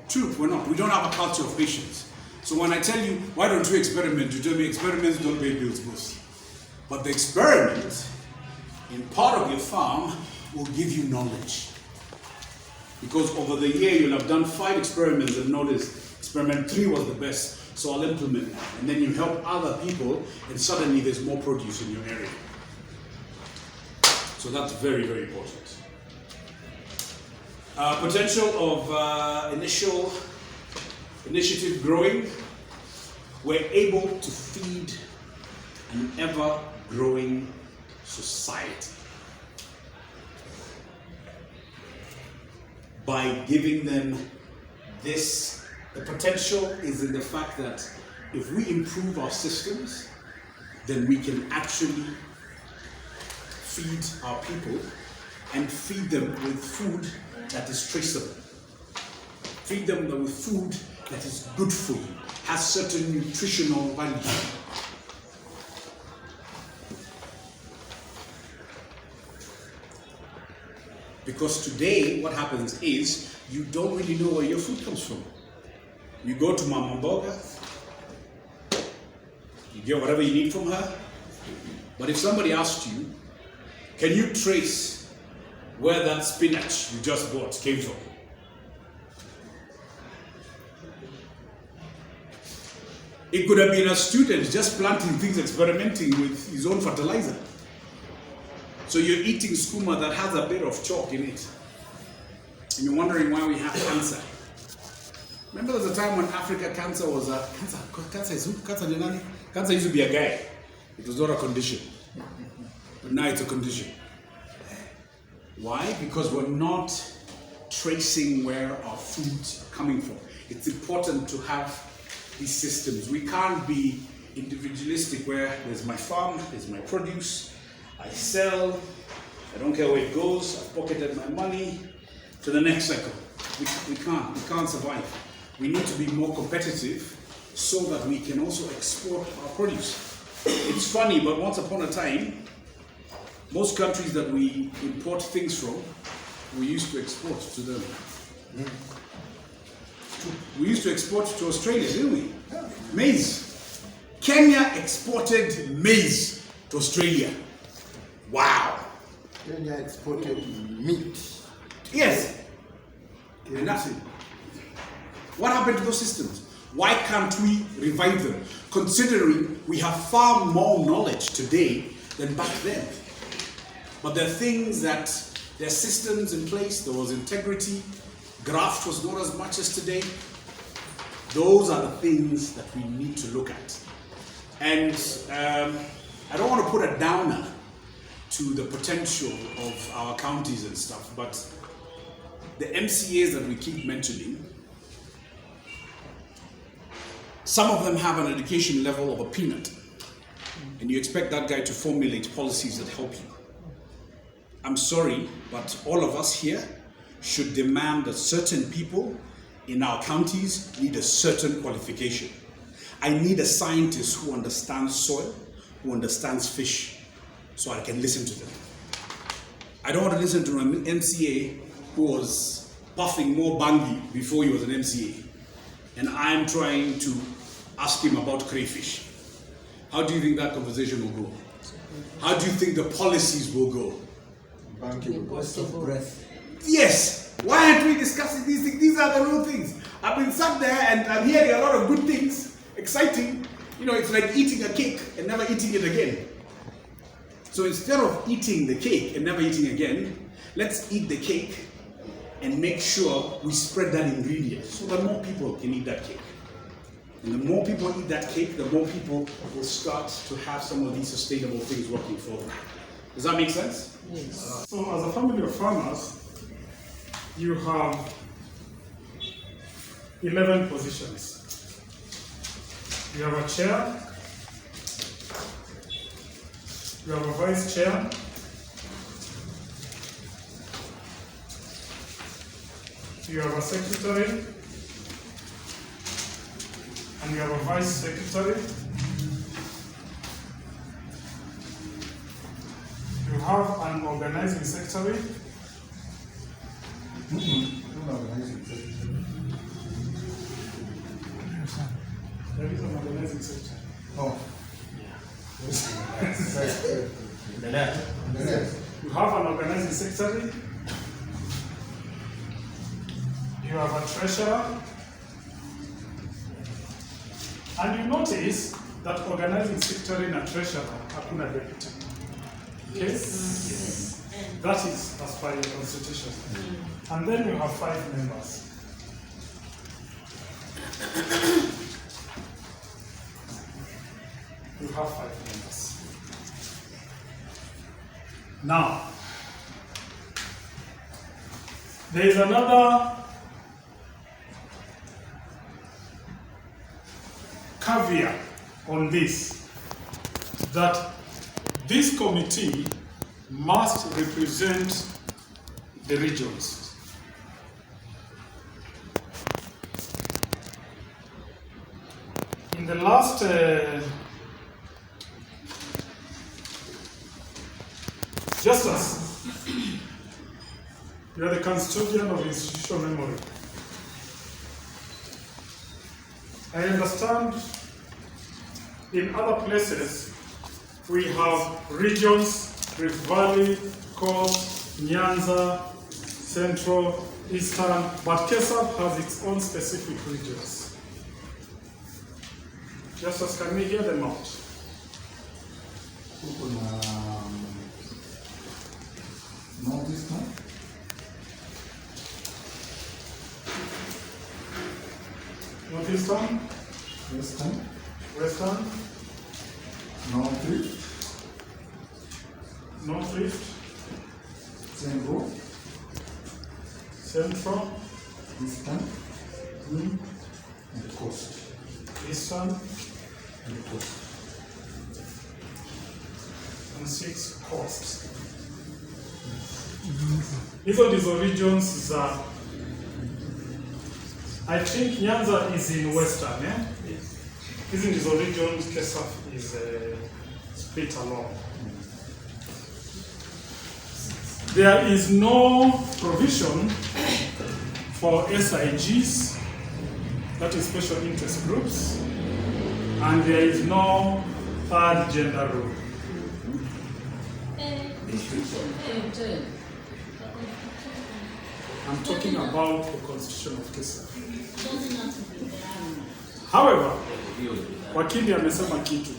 True, we're not. We don't have a culture of patience. So when I tell you, why don't you experiment? You tell me experiments don't pay bills most. But the experiment in part of your farm will give you knowledge. Because over the year you'll have done 5 experiments and noticed experiment 3 was the best, so I'll implement that. And then you help other people and suddenly there's more produce in your area. So that's very, very important. Potential of initiative growing. We're able to feed an ever-growing society by giving them this. The potential is in the fact that if we improve our systems, then we can actually feed our people and feed them with food that is traceable. Feed them with food that is good for you, has certain nutritional value. Because today what happens is you don't really know where your food comes from. You go to Mama Mboga, you get whatever you need from her. But if somebody asked you, can you trace where that spinach you just bought came from? It could have been a student just planting things, experimenting with his own fertilizer. So you're eating skuma that has a bit of chalk in it. And you're wondering why we have cancer. Remember there was a time when Africa cancer was a cancer used to be a guy. It was not a condition. But now it's a condition. Why? Because we're not tracing where our food's coming from. It's important to have these systems. We can't be individualistic where there's my farm, there's my produce, I sell, I don't care where it goes, I've pocketed my money to the next cycle. We can't survive. We need to be more competitive so that we can also export our produce. It's funny, but once upon a time, most countries that we import things from, we used to export to them. We used to export to Australia, didn't we? Maize. Kenya exported maize to Australia. Wow. Kenya exported meat. Yes. And that's it. What happened to those systems? Why can't we revive them? Considering we have far more knowledge today than back then. But there are things that, there are systems in place, there was integrity, graft was not as much as today. Those are the things that we need to look at. And I don't want to put a downer to the potential of our counties and stuff, but the MCAs that we keep mentioning, some of them have an education level of a peanut, and you expect that guy to formulate policies that help you. I'm sorry, but all of us here should demand that certain people in our counties need a certain qualification. I need a scientist who understands soil, who understands fish, so I can listen to them. I don't want to listen to an MCA who was puffing more bangi before he was an MCA, and I'm trying to ask him about crayfish. How do you think that conversation will go? How do you think the policies will go? Waste of breath. Yes. Why aren't we discussing these things? These are the real things. I've been sat there and I'm hearing a lot of good things, exciting. You know, it's like eating a cake and never eating it again. So instead of eating the cake and never eating again, let's eat the cake and make sure we spread that ingredient so that more people can eat that cake. And the more people eat that cake, the more people will start to have some of these sustainable things working for them. Does that make sense? Yes. So as a family of farmers, you have 11 positions. You have a chair, you have a vice chair, you have a secretary, and you have a vice secretary. You have an organizing secretary. There is an organizing secretary. Oh. You have an organizing secretary. You have a treasurer. And you notice that organizing secretary and treasurer hakuna deputy. Okay? Yes. That is as per your constitution. And then you have 5 members. You have 5 members. Now, there is another caveat on this, that this committee must represent the regions. In the last Justice, you are the custodian of institutional memory. I understand in other places we have regions, Rift Valley, Coast, Nyanza, Central, Eastern, but KESAP has its own specific regions. Justice, can we hear them out? Northeastern, Northeastern, Western, Western, Northrift, Northrift, Central, Central, Eastern, and Coast. Eastern, And Coast. and 6 coasts. Hizo ndizo regions za, I think Nyanza is in Western, eh? Hizi ndizo regions KESAP is split along. There is no provision for SIGs, that is special interest groups, and there is no third gender rule. I'm talking about the constitution of KESAP. However, wakili amesema kitu.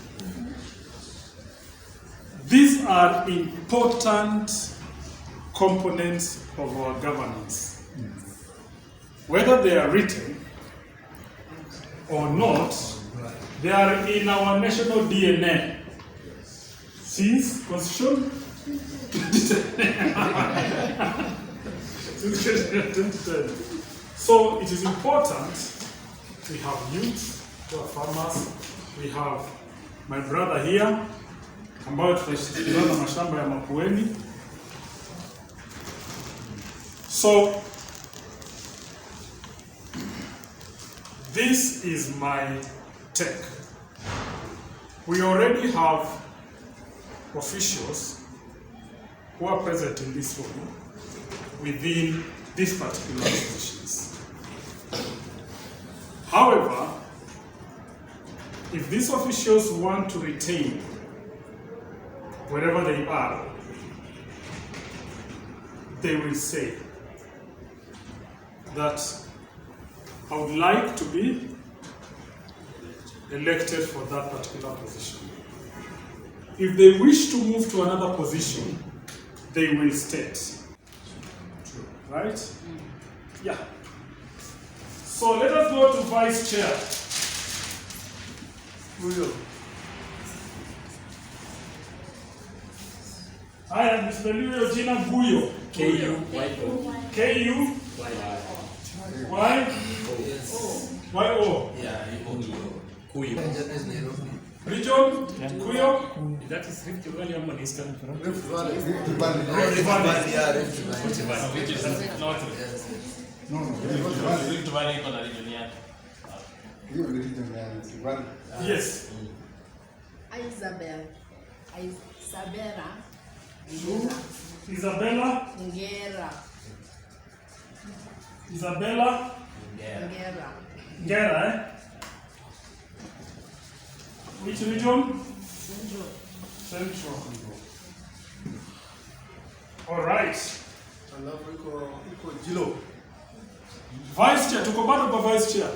These are important components of our governance. Whether they are written or not, they are in our national DNA. Since Constitution 2010. So it is important we have youth, we have farmers, we have my brother here, ambao tunashirikiana mashamba ya Makueni. So this is my take. We already have officials who are present in this room within these particular positions. However, if these officials want to retain wherever they are, they will say that I would like to be elected for that particular position. If they wish to move to another position, they will state. True. Right? Yeah. So let us go to Vice Chair. Guyo. Haya, nispelio hiyo jina Guyo. K-U-Y-O. K-U-Y-O. Yeah, Kuyo. Region? Kuyo? That is Rift Valley or Eastern? Rift Valley. Rift Valley. No, Rift Valley iko na region yake. hiyo ni region ya Rift Valley. Yes. Isabella. Isabella. Ngera. Isabella. Ngera. Ngera, eh? Which region? Central. All right. Alafu iko Jilo. Vice Chair, tuko bado kwa Vice Chair.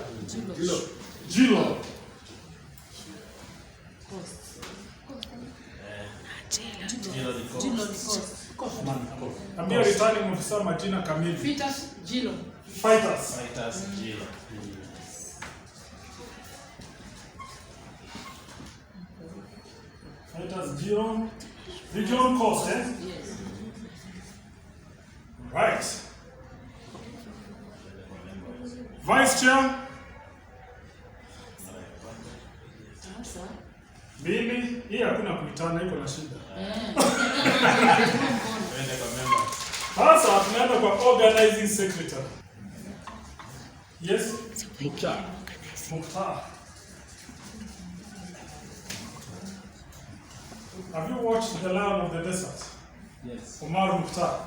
Jilo. Ambia returning officer majina kamili. Fighters, Jilo. Fighters. Jilo. Fighters, Jilo. Region cost, eh? Yes. Right. Vice Chair. Mimi, hii hakuna kuitana, iko na shida. Sasa tunaenda kwa organizing secretary. Yes? Mukhtar. Have you watched The Lion of the Desert? Yes. Omar Mukhtar.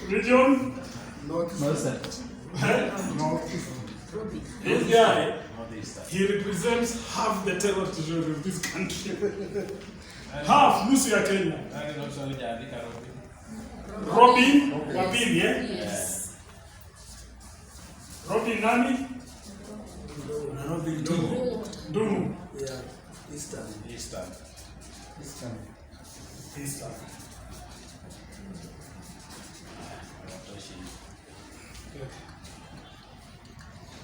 Region? North. This guy, he represents half the territory of this country. Half, nusu ya Kenya. Robin, wapili, Yes. Robin nani? Robin Dumu. Yeah, Eastern.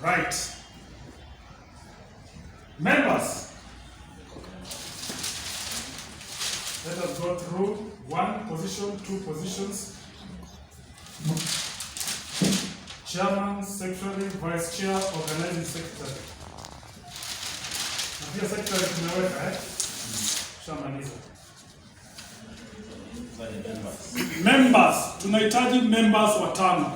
Right. Members, let us go through 1 position, 2 positions. Chairman, Secretary, Vice Chair, Organizing Secretary. Na pia Secretary tumeweka shamaliza. Members, tunahitaji members 5.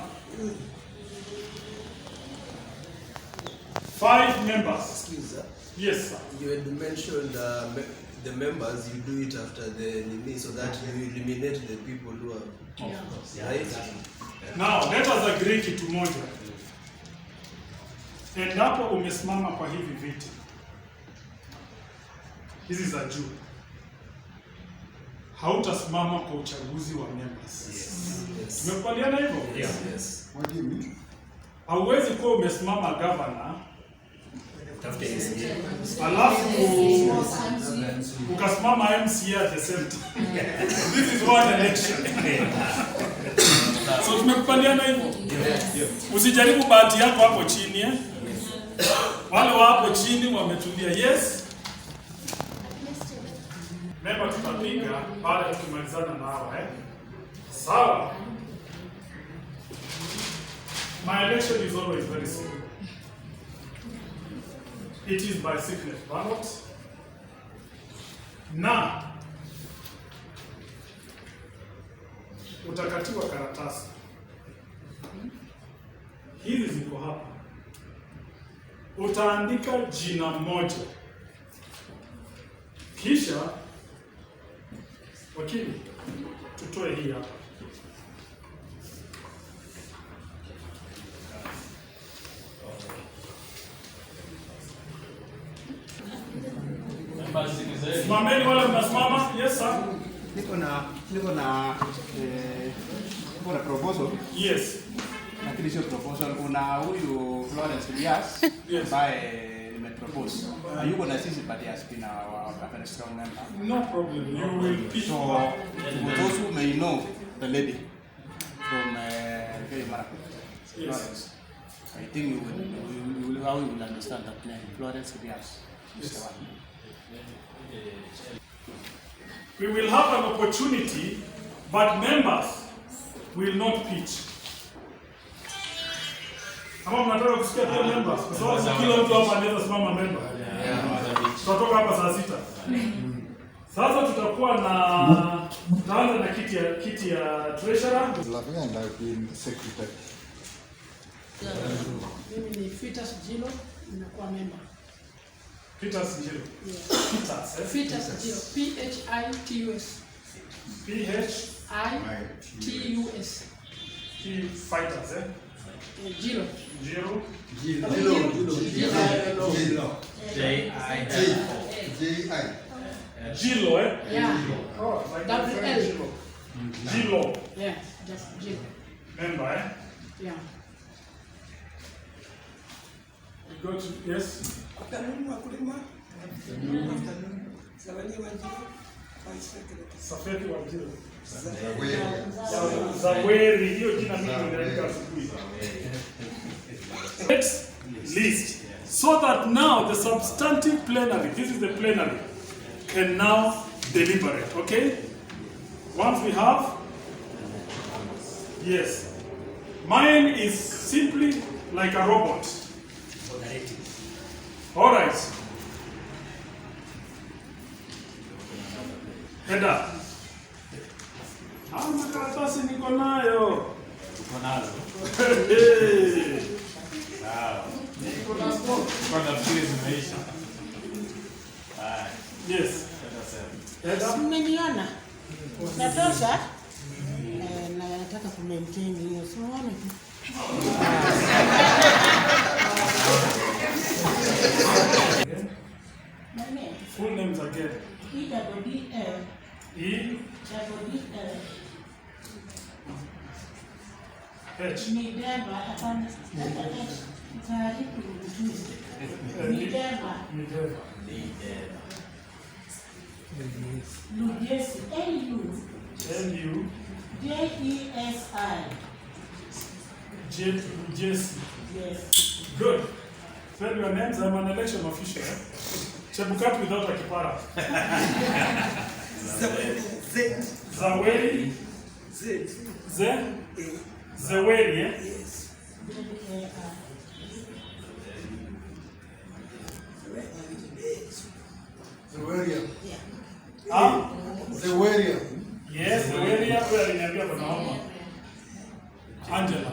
5 members. Excuse me. Yes, sir. You had mentioned the members, you do it after the nini, so that you eliminate the people who are right. Now, let us agree kitu moja. Endapo umesimama kwa hivi viti, hizi za juu, hautasimama kwa uchaguzi wa members. Tumekubaliana hivyo? Yes. What do you mean? Hauwezi kuwa umesimama governor, alafu ukasimama MCA at the same time. This is one election. So tumekubaliana hivyo? Usijaribu bahati yako hapo chini eh? Wale wa hapo chini wametulia. Yes. Member tutapiga baada ya tukimalizana na hawa Sawa. My election is always very simple. It is by secret ballot. Na utakatiwa karatasi. Hizi ziko hapa. Utaandika jina moja. Kisha wakili, tutoe hii hapa. Simameni wale mnasimama. Yes sir. Niko na proposal. Yes. Lakini sio proposal, kuna huyu Florence Elias ambaye nimepropose. Hayuko na sisi but he has been a very strong member. No problem. You will pick. So for those who may know the lady from Florence, I think you will understand that name. Florence Elias is the one. We will have an opportunity, but members will not pitch. Kama mnataka kusikia pia members, kwa sababu kila mtu hapa anaweza simama member. Tutatoka hapa saa 6. Sasa tutakuwa na tutaanza na kiti ya treasurer. And I've been secretary. Mimi ni Fitas Jilo, nimekuwa member. Fitas Jilo. Fitas Jilo. PHITUS. PHITUS. Fighters, Jilo. Jilo. Jilo, Yeah. Oh, like Double L. Jilo. Yeah, just Jilo. Member, Yeah. You go to, yes? Afternoon, wakulima. Zawadi wa Jilo. Safeti wa Jilo. Zaweri, hiyo jina mimi niliandika asubuhi. Next list. So that now the substantive plenary, this is the plenary, can now deliberate, okay? Once we have, yes. Mine is simply like a robot. All right. Head up. Makaratasi niko nayo. Uko nazo. Sawa. Kwa nafikiri zimeisha. Yes. Mmeniona? Natosha? Na nataka kumaintain hiyo. Simuone tu. Full names again. E-double-D-L. E-double-D-L. H. Mideva, hapana. Taarifu mtuzi. Mideva. Lujesi. L-U-J-E-S-I. Jesse. Yes. Good. Spell your names. I'm an election official. Chebukati without a kipara. Zaweri. Zaweri, eh? Yes. Zaweria. Ah? Zaweria. Yes, Zaweria. Wewe aliniambia kuna homa. Angela.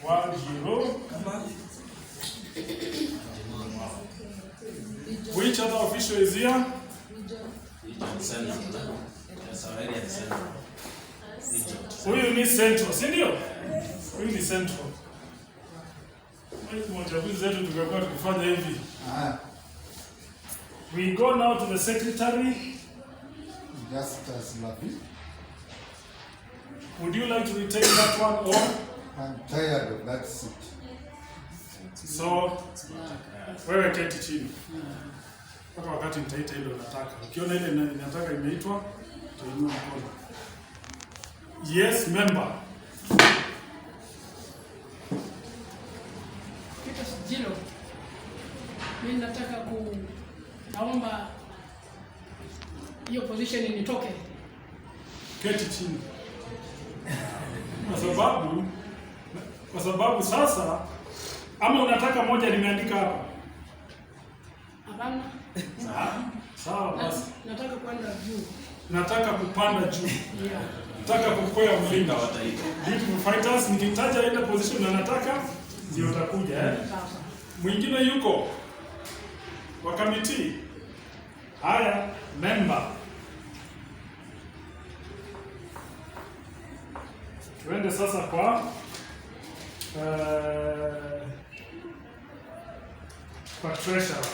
Wajiro. Which other official is here? Huyu ni Central, si ndio? Huyu ni Central. Machaguzi zetu tungekuwa tukifanya hivi. We go now to the secretary. Justus Lavi. Would you like to retain that one or? I'm tired of that seat. So, wewe keti chini. Mpaka wakati nitaita ile unataka. Ukiona ile inataka imeitwa, utainua mkono. Yes, member. Jilo, mimi nataka naomba hiyo position nitoke. Keti chini. Kwa sababu sasa ama unataka moja nimeandika hapa? Hapana. Sawa basi. Nataka kwenda juu. Nataka kupanda juu. Yeah. Nataka kukwea mlinga wataita. Beautiful fighters, nikitaja ile position na nataka ndio utakuja eh. Mwingine yuko wa kamiti. Haya, member. Tuende sasa kwa treasurer.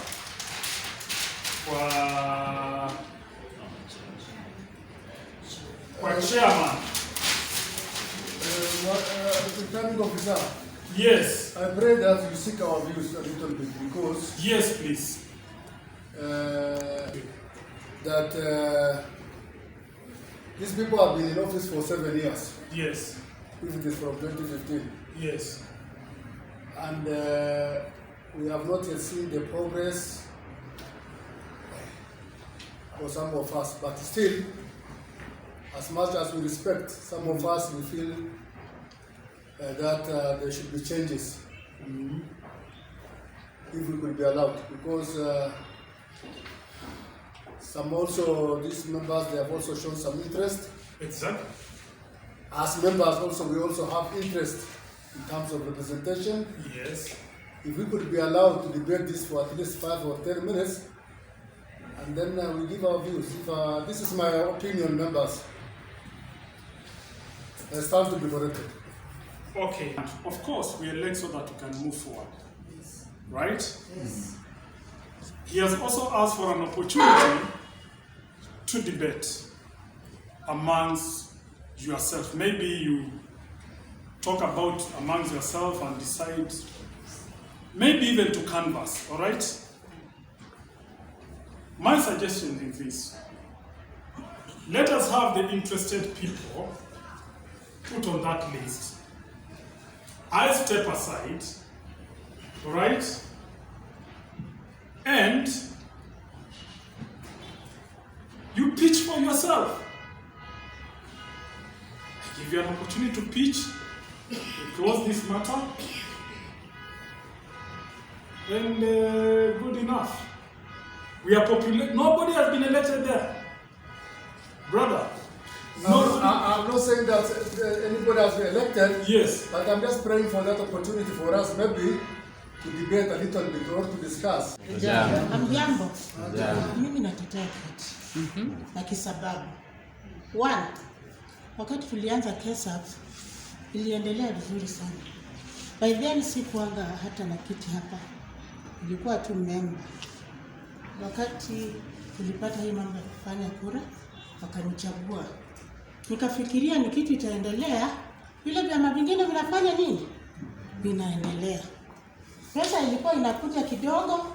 Kwa chairman. Returning officer. Yes. I pray that you seek our views a little bit because. Yes, please. These people have been in office for 7 years. Yes. If it is from 2015. Yes. And we have not yet seen the progress for some of us, but still, as much as we respect some of us, we feel that there should be changes. If we could be allowed, because these members, they have also shown some interest. Exactly. As members we also have interest in terms of representation. Yes. If we could be allowed to debate this for at least 5 or 10 minutes, and then we give our views. This is my opinion, members. I stand to be corrected. Okay. Of course, we elect so that we can move forward. Yes. Right? Yes. He has also asked for an opportunity to debate amongst yourself. Maybe you talk about amongst yourself and decide, maybe even to canvass, all right? My suggestion is this. Let us have the interested people put on that list. I step aside, all right? And you pitch for yourself. I give you an opportunity to pitch. We close this matter. And good enough. We are populated. Nobody has been elected there. Brother. No, I'm not saying that anybody has been elected. Yes. But I'm just praying for that opportunity for us maybe to debate a little bit or to discuss. Hamjambo. Mimi natetea kiti. Na kisababu. One, wakati tulianza KESAP iliendelea vizuri sana. By then sikuanga hata na kiti hapa, nilikuwa tu member. Wakati tulipata hii mambo ya kufanya kura, wakanichagua. Nikafikiria ni kitu itaendelea, vile vyama vingine vinafanya nini? Vinaendelea. Pesa ilikuwa inakuja kidogo,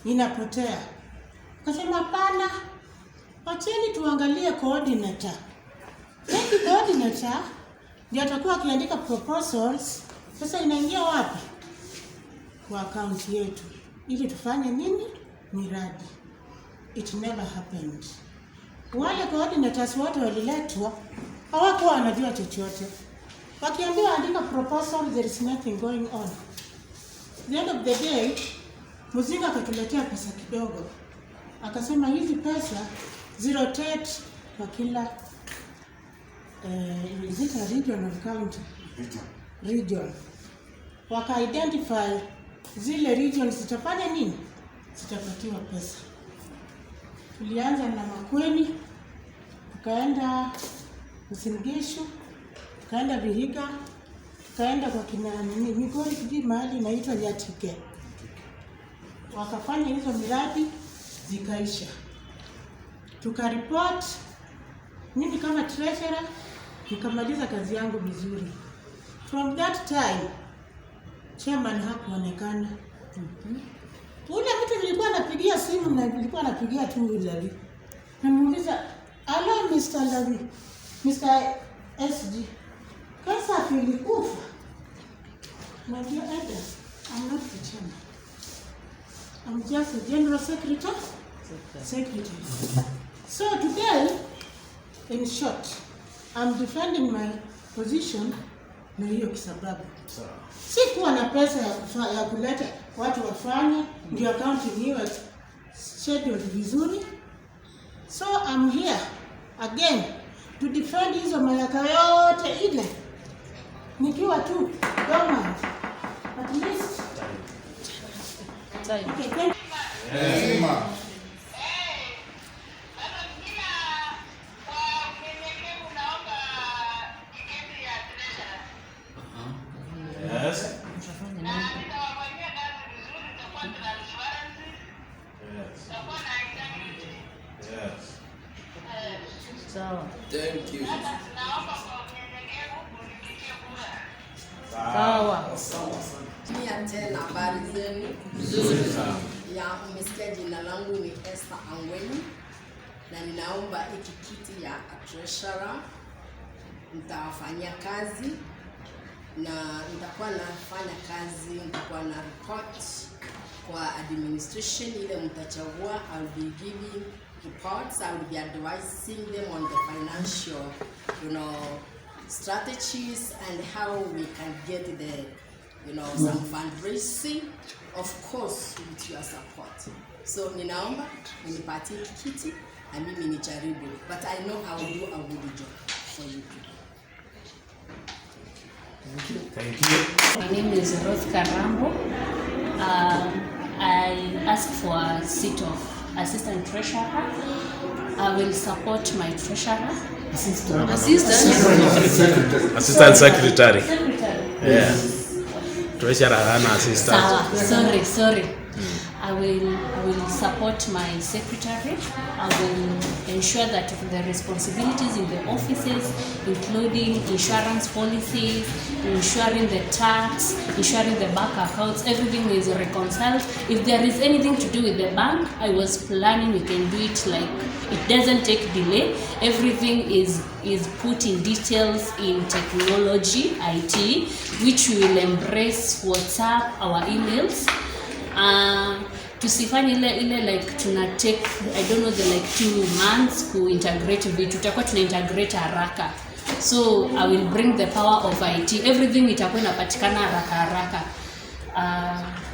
inapotea. Kasema hapana, wacheni tuangalie coordinator. Hii coordinator ndiye atakuwa akiandika proposals. Pesa inaingia wapi? Kwa account yetu. Ili tufanye nini? Miradi. It never happened. Wale coordinators wote waliletwa, hawakuwa wanajua chochote. Wakiambiwa andika proposal, there is nothing going on. At the end of the day, Muzinga akatuletea pesa kidogo. Akasema hizi pesa zirotate kwa kila regional county. Region. Waka-identify zile regions zitafanya nini? Zitapatiwa pesa. Tulianza na Makueni, tukaenda Usingishu, tukaenda Vihiga, tukaenda kwa kina Migori kijiji mahali inaitwa Yatike. Wakafanya hizo miradi zikaisha. Tukareport, mimi kama treasurer nikamaliza kazi yangu vizuri. From that time, chairman hakuonekana. Ule mtu nilikuwa napigia simu na nilikuwa napigia tu Lawi. Namuuliza, "Hello Mr. Lawi, Mr. SG, KESAP ilikufa?" My dear Eda, I'm not the chairman. I'm just the general secretary. So today, in short, I'm defending my position na hiyo kisababu. Si kuwa na pesa ya kuleta watu wafanye, ndio account niwe scheduled vizuri. So I'm here again to defend hizo mayaka yote ile. Nikiwa tu government. At least. Okay, thank you. Yes. Sawa. Thank you. Sawa. Mia tena habari zenu. Nzuri sana. Ya umesikia jina langu ni Esther Angweni na ninaomba hiki kiti ya treasurer. Nitawafanyia kazi na nitakuwa nafanya kazi, nitakuwa na report kwa administration ile mtachagua. I'll be giving reports, I will be advising them on the financial, strategies and how we can get the, some fundraising, of course, with your support. So ninaomba mnipatie kiti na mimi nijaribu, but I know I will do a good job for you. Thank you. My name is Ruth Karambo. I asked for a seat of assistant treasurer. I will support my treasurer. Assistant secretary. Secretary. Yeah. Treasurer and assistant. Sorry. I will support my secretary. I will ensure that the responsibilities in the offices, including insurance policies, ensuring the tax, ensuring the bank accounts, everything is reconciled. If there is anything to do with the bank, I was planning we can do it like it doesn't take delay. Everything is put in details in technology, IT, which we will embrace WhatsApp, our emails. Tusifanye ile like tuna take I don't know the like 2 months to integrate vitu, tutakuwa tuna integrate haraka. So I will bring the power of IT, everything itakuwa inapatikana haraka.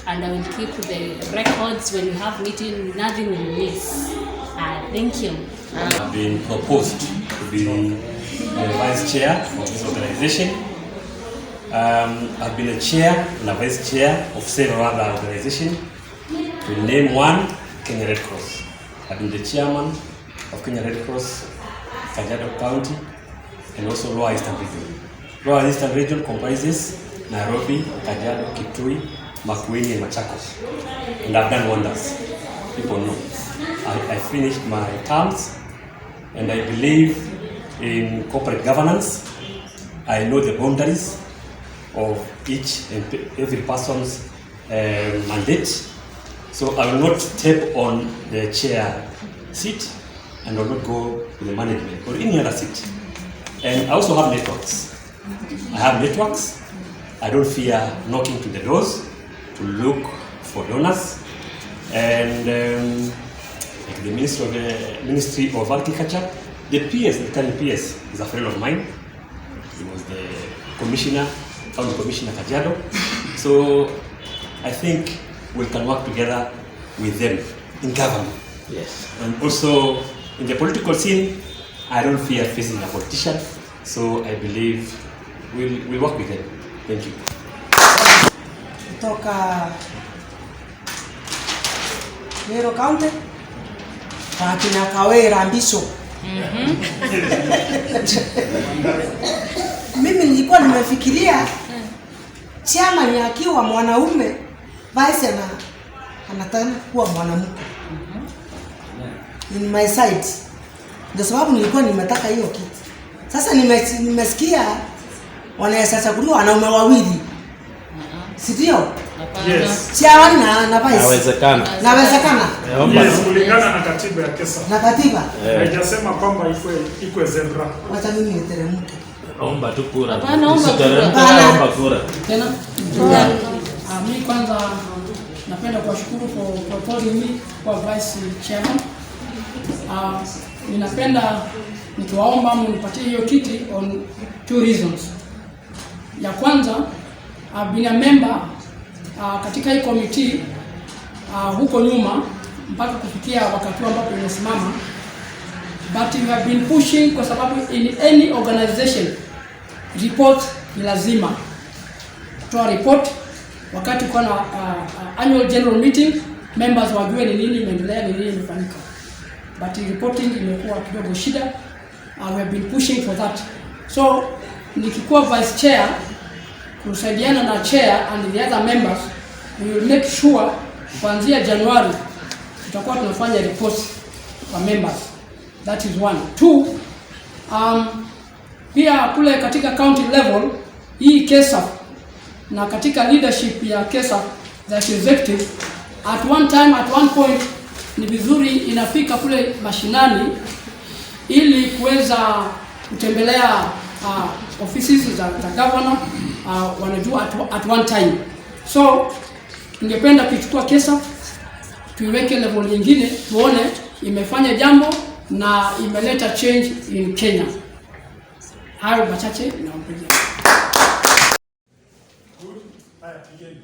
And I will keep the records when we have meeting, nothing will miss. Thank you. I've been proposed to be the vice chair of this organization. I've been a chair and a vice chair of several other organizations. To name one, Kenya Red Cross. I've been the chairman of Kenya Red Cross, Kajiado County. and also Lower Eastern Region. Lower Eastern Region comprises Nairobi, Kajiado, Kitui, Makueni, and Machakos. And I've done wonders. People know. I finished my terms, and I believe in corporate governance. I know the boundaries of each and every person's mandate. So I will not step on the chair seat and will not go to the management or any other seat. And I also have networks. I have networks. I don't fear knocking to the doors to look for donors. And like the Ministry of Agriculture, the PS, the current PS, is a friend of mine. He was the commissioner, county commissioner Kajiado. So I think we can work together with them in government. Yes. And also in the political scene, I don't fear facing a politician. So I believe we'll work with them. Thank you. Kutoka Meru County, Kakina Kawera Mbiso. Mimi nilikuwa nimefikiria chairman akiwa mwanaume vice anataka kuwa mwanamke. In my side. Ndio sababu nilikuwa nimetaka hiyo kitu. Sasa nimesikia wanaweza chaguliwa wanaume wawili. Si ndio? Yes. Chairman na vice. Inawezekana. Inawezekana. Yes, kulingana na katiba ya kesa. Na katiba. Haijasema kwamba ikwe zebra. Wacha mimi niteremke. Omba tu kura. Hapana, omba kura. Omba kura. Tena? Mimi kwanza napenda kuwashukuru for proposing me kwa vice chairman. Ninapenda nikiwaomba mnipatie hiyo kiti on 2 reasons. Ya kwanza, I've been a member katika hii committee huko nyuma mpaka kufikia wakati ambapo nimesimama, but we have been pushing kwa sababu in any organization report ni lazima kutoa report wakati kwa na annual general meeting, members wajue ni nini imeendelea, ni nini imefanyika. But reporting imekuwa kidogo shida. We have been pushing for that. So nikikuwa vice chair kusaidiana na chair and the other members, we will make sure kuanzia Januari tutakuwa tunafanya reports kwa members. That is 1. 2, pia kule katika county level hii KESA na katika leadership ya KESA the executive at one point ni vizuri inafika kule mashinani ili kuweza kutembelea offices za governor, wanajua at one time. So ningependa kuchukua KESA tuiweke level nyingine tuone imefanya jambo na imeleta change in Kenya. Hayo machache naomba. Good. Haya, pigeni.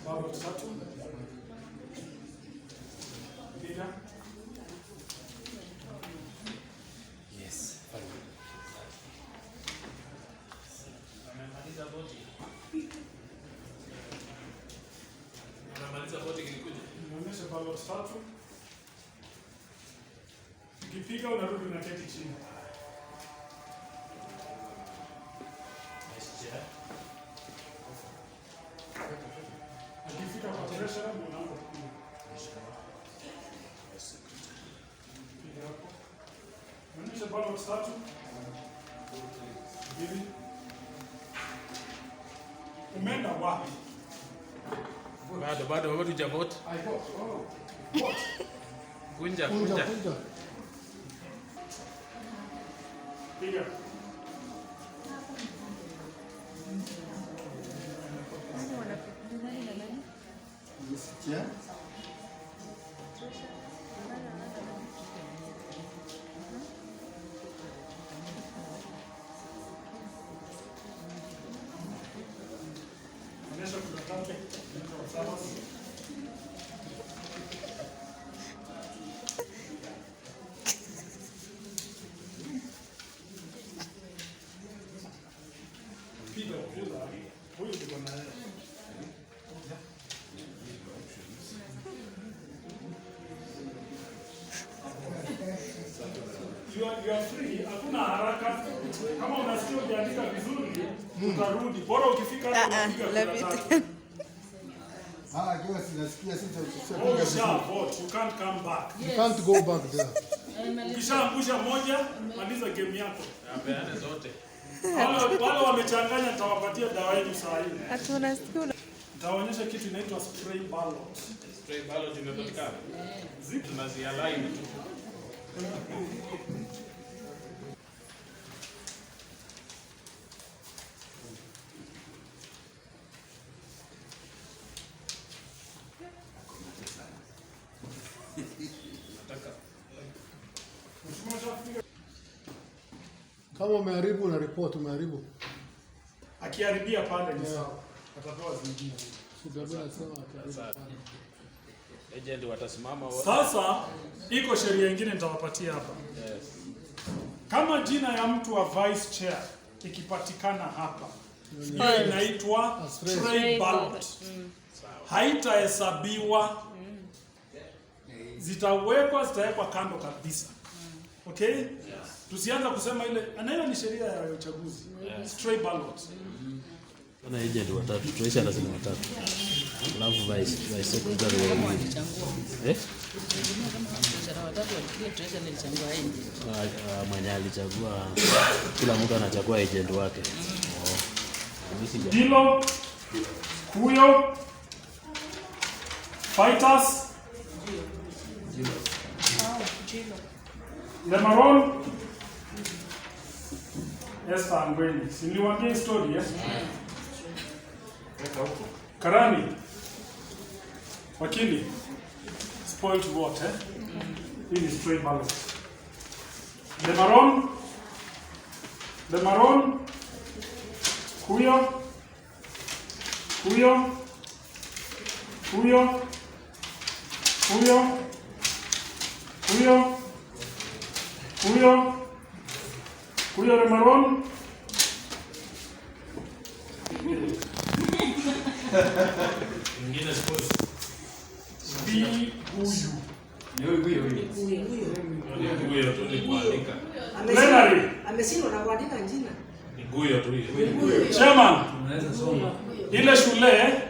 Ballot tatu. Piga. Yes. Amemaliza voting. Amemaliza voting ilikuja. Nionyeshe ballot tatu. Ukipiga unarudi na keti chini. Akifika kwa treasurer ndio unaanza kupiga. Piga hapo. Nionyeshe ballot tatu. Hivi. Umeenda wapi? Bado hujavote. I vote. Oh. Vote. Kunja. Piga. Yeah. Onyesha kura zake. Sawa. Huyu tuko na yeye. You are free, hakuna haraka. Kama unasikia ukiandika vizuri, utarudi. Bora ukifika hapo unapiga kura tatu. Kiwa sinasikia vote, you can't come back. You can't go back there. Ukishaangusha moja, maliza game yako. Apeane zote. Wale wamechanganya nitawapatia dawa yenu saa hii. Hatuna siku. Nitawaonyesha kitu inaitwa spray ballot. Spray ballot imepatikana. Zipo tunazialign tu. Kama umeharibu na report umeharibu. Akiharibia pale ni sawa. Atapewa zingine. Sasa agent watasimama wote. Sasa iko sheria nyingine nitawapatia hapa. Yes. Kama jina ya mtu wa vice chair ikipatikana hapa, hiyo inaitwa stray ballot. Haitahesabiwa. Zitawekwa kando kabisa. Okay? Yes. Tusianza kusema ile, na hiyo ni sheria ya uchaguzi. Yes. Stray ballot. Kuna agent watatu, Tracy anasema watatu. Alafu vice secretary wawili. Mwenye alichagua, kila mtu anachagua agent wake. Dilo, Kuyo, Fighters, Lemaron, Esther Angweni. Siliwaambia story, yes? Karani, wakili, spoiled vote, Hii ni stray ballot. Lemaron, Kuyo, Lemaron. Ingine spoil. Guyo tu ni kuandika. Ameshindwa na kuandika jina. Ni guyo tu hiyo. Chairman, ile shule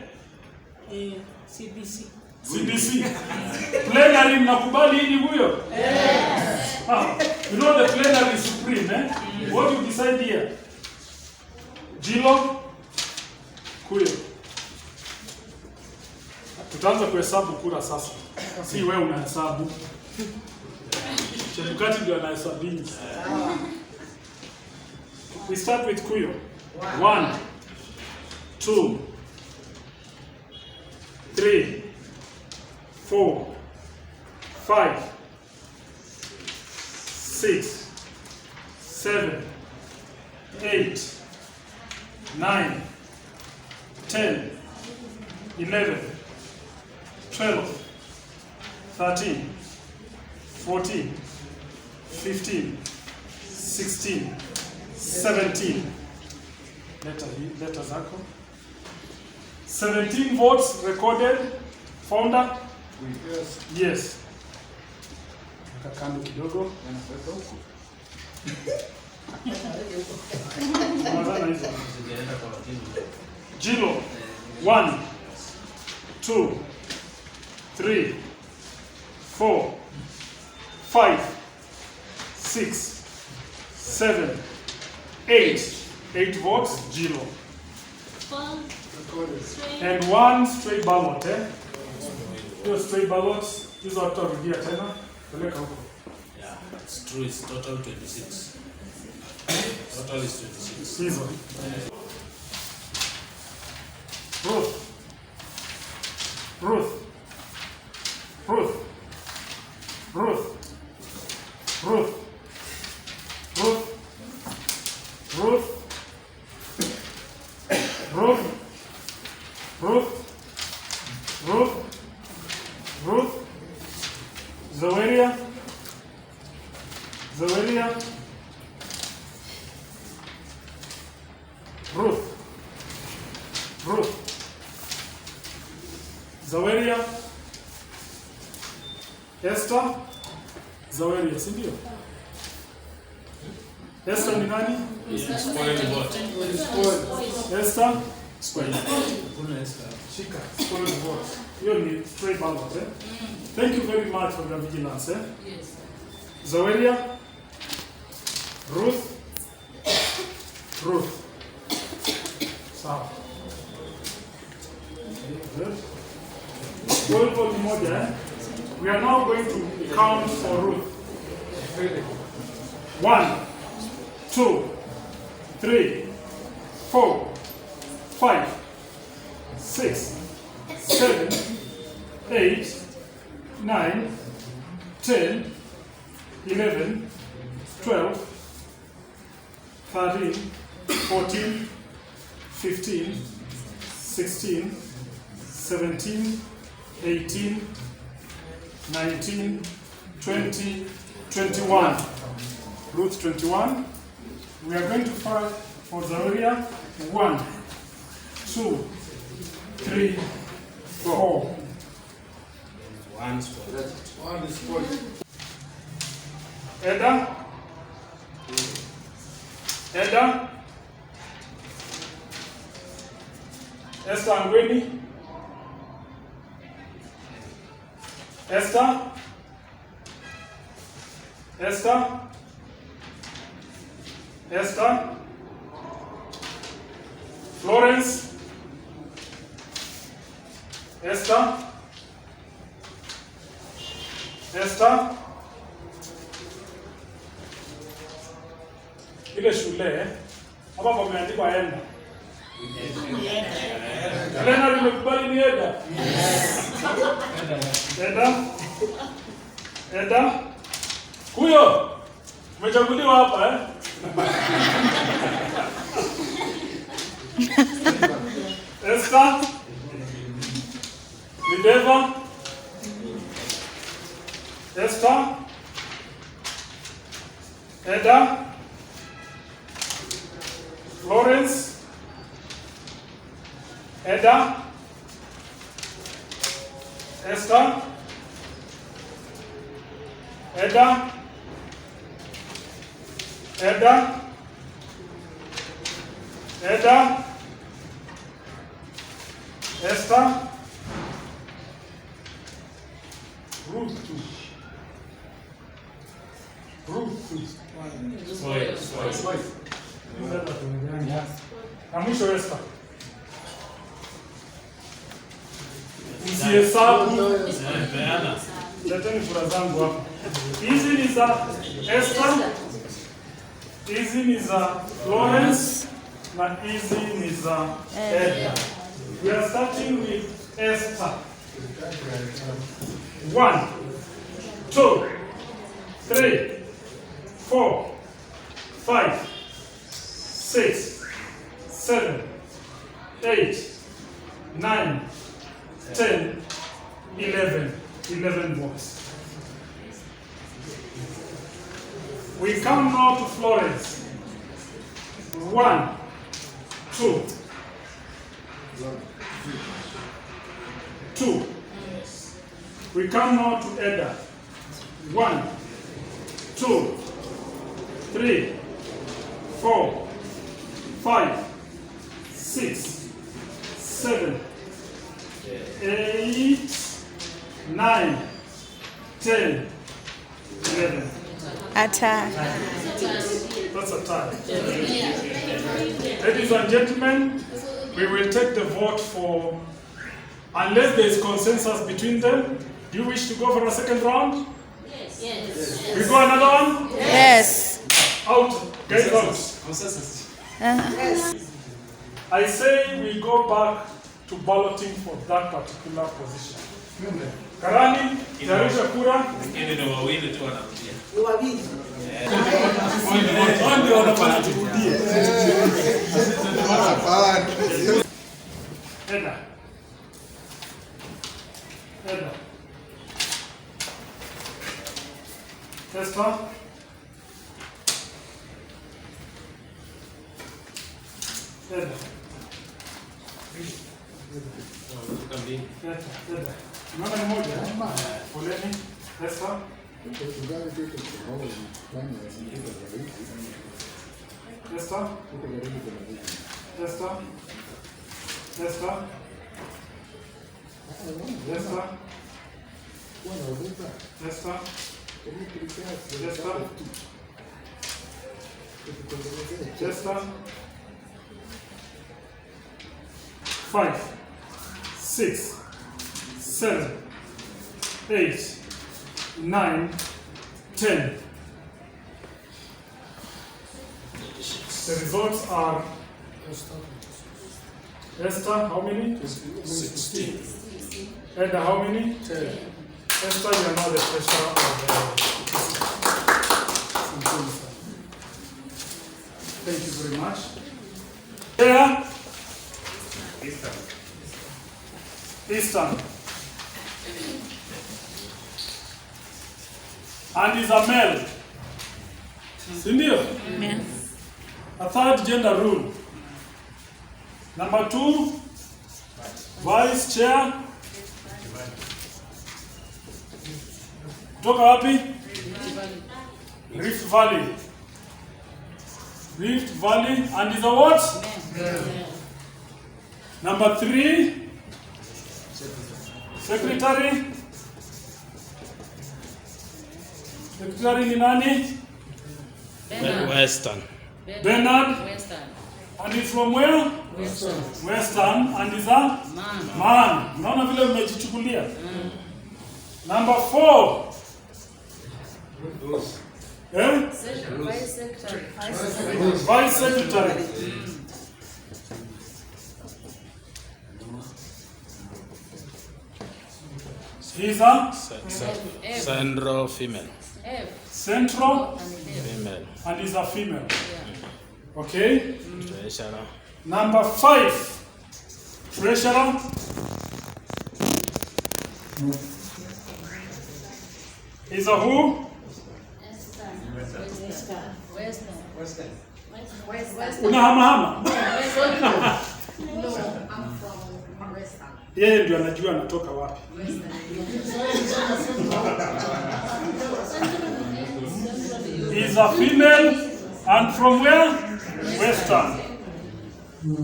CBC. Plenary mnakubali hili Guyo? You know the plenary is supreme, eh? What you decide here? Jilo, Kuyo. Tutaanza kuhesabu kura sasa. Si wewe unahesabu. Chebukati ndio anahesabu. We start with Kuyo. 1, 2, 3, 4, 5, 6, 7, 8, 9, 10, 11, 12, 13, 14, 15, 16, 17. Letter zako. 17 votes recorded. Founder? Yes. Kakando kidogo. Jilo, 1, 2, 3, 4, 5, 6, 7, 8. 8 votes, Jilo. And 1 stray ballot, eh? Those stray ballots, these are tutarudia tena. Peleka huko. Yeah, it's true, it's total 26. Total is 26. Hizo. Ruth. Zoelia. Ruth. Ruth. Zaweria. Esther. Zaweria, si ndio? Esther ni nani? Esther. Shika. Spoil the vote. Hiyo ni straight ballot, eh? Thank you very much for your vigilance, eh? Yes. Zaweria. Ruth. Ruth. Sawa. Good. Spoil vote moja, eh? We are now going to count for Ruth. 1, 2, 3, 4, 5, 6, 7, 8, 9, 10, 11, 12, 13, 14, 15, 16, 17, 18, 19, 20, 21. Ruth 21. We are going to fight for Zaweria. 1, 2, 3, 4. One spoiled. Edda. Edda. Esther Angweni. Esther. Esther. Esther. Florence. Esther. Esther. Ile shule hapa pameandikwa Enda. Elena limekubali ni Eda? Eda? Eda? Huyo umechaguliwa hapa eh? Esther? Mideva? Esther? Eda? Florence? Eda? Esther? Eda? Eda? Eda? Esther? Ruth? Na mwisho Esther. Usihesabu. Leteni kura zangu hapa. Hizi ni za Esther. Hizi ni za Florence. Na hizi ni za Edda. We are starting with Esther. 1, 2, 3, 4, 5, 6, 7, 8, 9, 10, 11 votes. We come now to Florence. 1, 2, 2. We come now to Edda. 1, 2, 3, 4, 5, 6, 7, 8, 9, 10, 11. Attack. That's a tie. Ladies and gentlemen, we will take the vote for, unless there is consensus between them. Do you wish to go for a second round? Yes. We go another one? Yes. Out. Guys out. Yes. I say we go back to balloting for that particular position. Karani, tayarisha kura. Wengine ni wawili tu wanarudia. Ni wawili. Ndio wanafanya turudie. Eda. Eda. Esther. Eda. Unaona ni moja? Foleni. Esther. Esther. Esther. Esther. Esther. Esther. Esther. 5, 6, 7, 8, 9, 10. The results are Esther, how many? 16. And how many? 10. Esther, you are now the treasurer of Thank you very much. Here. Eastern. And is a male. Sindio? Yes. A third gender rule. Number 2, vice chair. Toka wapi? Rift Valley. Rift Valley. And is a what? Yeah. Number 3, secretary. Secretary ni nani? Western. Bernard. Western. And he's from where? Western. Western. And is a man. Unaona vile umejichukulia. Number 4. Eh? Vice secretary. Vice secretary. He's a Central female. Central Female. and he's a female. Okay? Treasurer. Number 5. Treasurer. Is a who? Unahama-hama? No, I'm from Western. Yeye ndio anajua anatoka wapi. Is a female and from where? Western.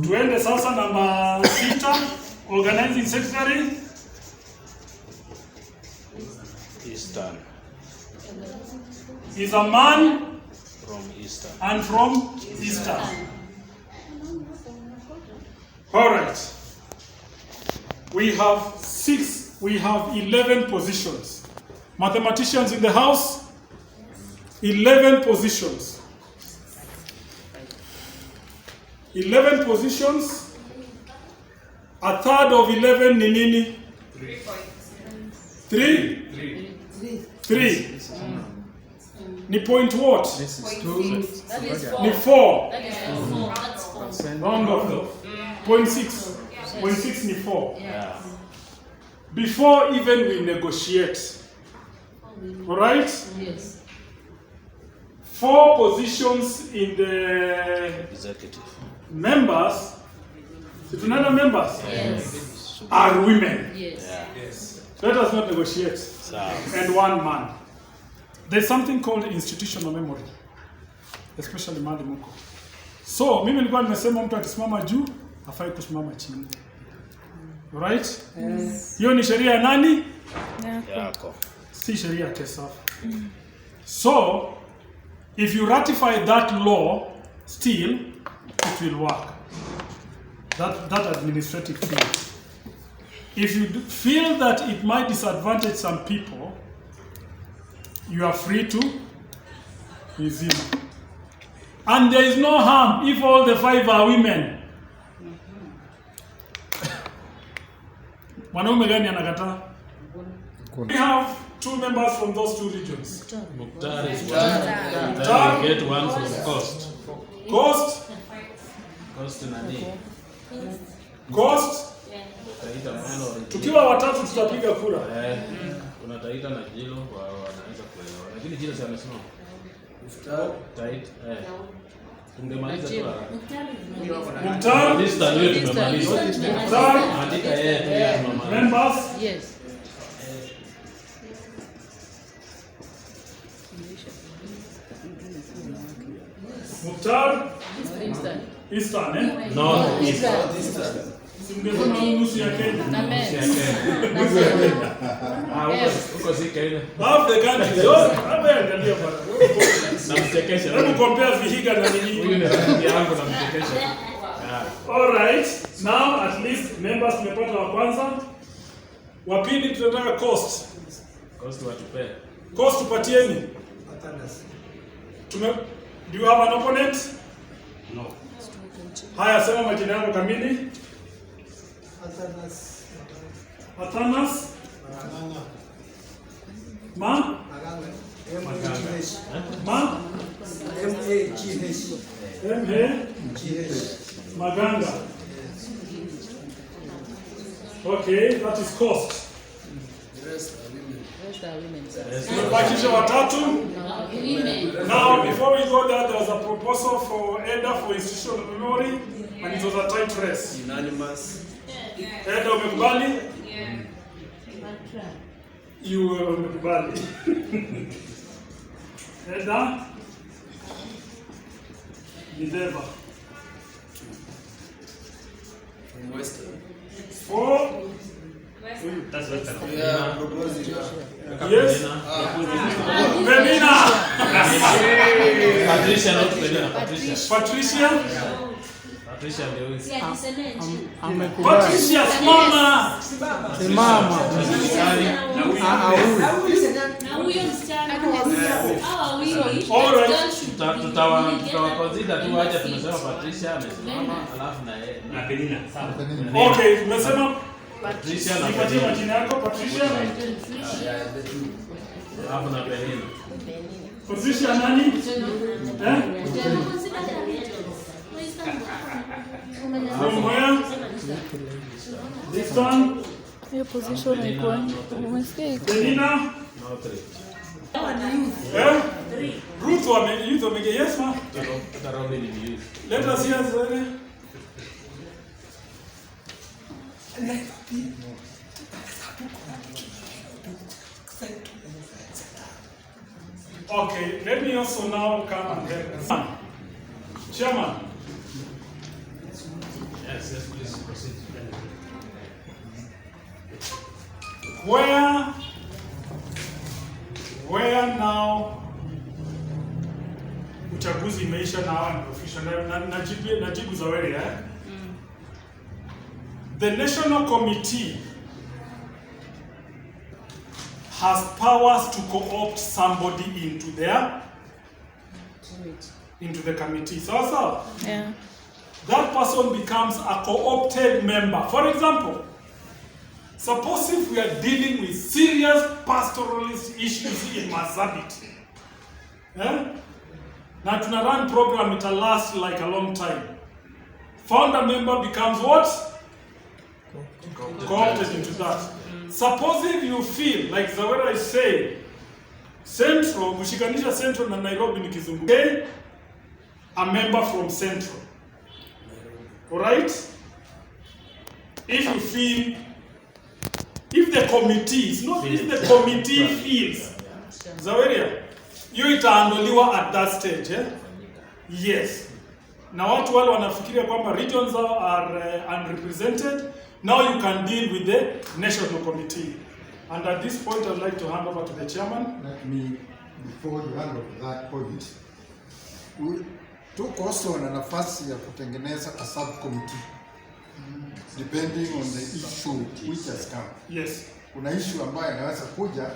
Tuende sasa namba 6, organizing secretary. Eastern. Is a man From Eastern. and from Eastern. All right. We have 11 positions. Mathematicians in the house, 11 positions. 11 positions. A third of 11 ni nini? 3. Ni point what? This is 2. That is 4. Ni 4. That is 4. That's 4. Round off. Point 6. Point 6 ni 4. Yeah. Before even we negotiate. All right? Yes. 4 positions in the Executive. members. Tunaona members? Yes. Are women. Yes. Let us not negotiate. And 1 man. There's something called institutional memory, especially mahali mko. So mimi nilikuwa nimesema mtu akisimama juu hafai kusimama chini. Alright? Hiyo ni sheria ya nani? Yako. Si sheria ya KESAF. So if you ratify that law, still it will work. That administrative thing. If you feel that it might disadvantage some people, you are free to resume. And there is no harm if all the 5 are women. Mwanaume gani anakataa? We have 2 members from those 2 regions. Mukhtar is one. Then you get one from Coast. Coast? Coast nani? Coast? Taita Mano. Tukiwa watatu tutapiga kura. Kuna Taita na Jilo wanaweza kuelewa. Lakini Jilo si amesema. Taita. Tungemaliza tu haraka. Mukhtar. Lista ndio tumemaliza. Mukhtar. Andika yeye pia tumemaliza. Members. Yes. Mukhtar. Eastern, eh? No, Eastern. Singesema nusu ya Kenya. Nusu ya Kenya. Huko si Kenya. Half the country. Hapa angalia bwana. Namchekesha. Hebu compare Vihiga na nini? Huyu ni rafiki yangu namchekesha. All right. Now at least members tumepata wa kwanza. Wa pili tunataka cost. Cost watupe. Cost tupatieni. Do you have an opponent? No. Haya, sema majina yako kamili. Atanas. Ma? Ma? Maganga. Okay, that is cost. The rest are women. Tumebakisha watatu. Now, before we go there was a proposal for EIDA for institutional memory, and it was a tight race. Unanimous. EIDA umekubali? You umekubali. EIDA? Nideva. From Western. For? That's Western. Yeah, proposing. Yes? Benina! Patricia, not Benina. Patricia. Patricia? Patricia ndio huyu. Patricia, simama! Simama. Tutawakonzida tu wacha tumesema Patricia amesimama alafu na Benina. Sawa. Okay, tumesema Patricia na nipatie majina yako Patricia. Alafu na Benina. Patricia nani? From where? This one? Hiyo position ilikuwa umesikia? Benina? Ruth wamege yes ma? Let us hear Zere. Okay, let me also now come and help. Chairman. Yes, please proceed. Where now uchaguzi imeisha na hawa ni official najibu Zaweri The National Committee has powers to co-opt somebody into the committee. So yeah. That person becomes a co-opted member. For example, suppose if we are dealing with serious pastoralist issues in Marsabit, now to run program, it will last like a long time. Founder member becomes what? Co-opted into that. Suppose if you feel, like Zawera is saying, Central, Mushikanisha Central na Nairobi ni Kizungu, a member from Central. Alright? If you feel, if the committee feels, Zaweria, hiyo itaandoliwa at that stage, Yes. Na watu wale wanafikiria kwamba regions are unrepresented, now you can deal with the national committee. And at this point, I'd like to hand over to the chairman. Let me, before you hand over that point, tuko also na nafasi ya kutengeneza a subcommittee depending on the issue which has come. Yes. Kuna issue ambayo inaweza kuja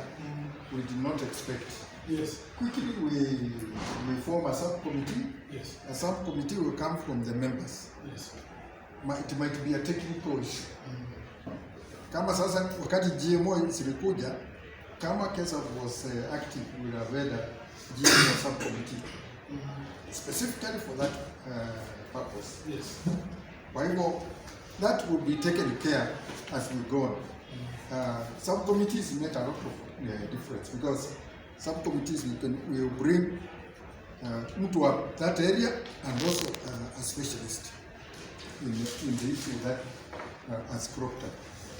we did not expect. Yes. Quickly we form a subcommittee. Yes. A subcommittee will come from the members. Yes. It might be a technical issue. Kama sasa wakati GMO zilikuja, kama Kesaf was active, we would have had a GMO subcommittee specifically for that purpose. Yes. Kwa hivyo that would be taken care as we go on. Subcommittees make a lot of difference because subcommittees will bring mtu wa that area and also a specialist in that as proctor.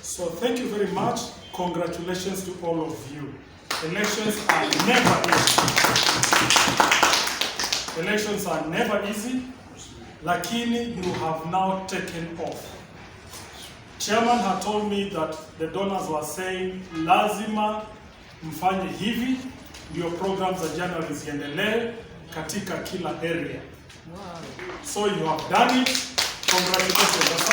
So thank you very much. Congratulations to all of you. Elections are never easy. Elections are never easy, lakini you have now taken off. Chairman had told me that the donors were saying lazima mfanye hivi ndio programs za January ziendelee katika kila area. Wow. So you have done it. Congratulations.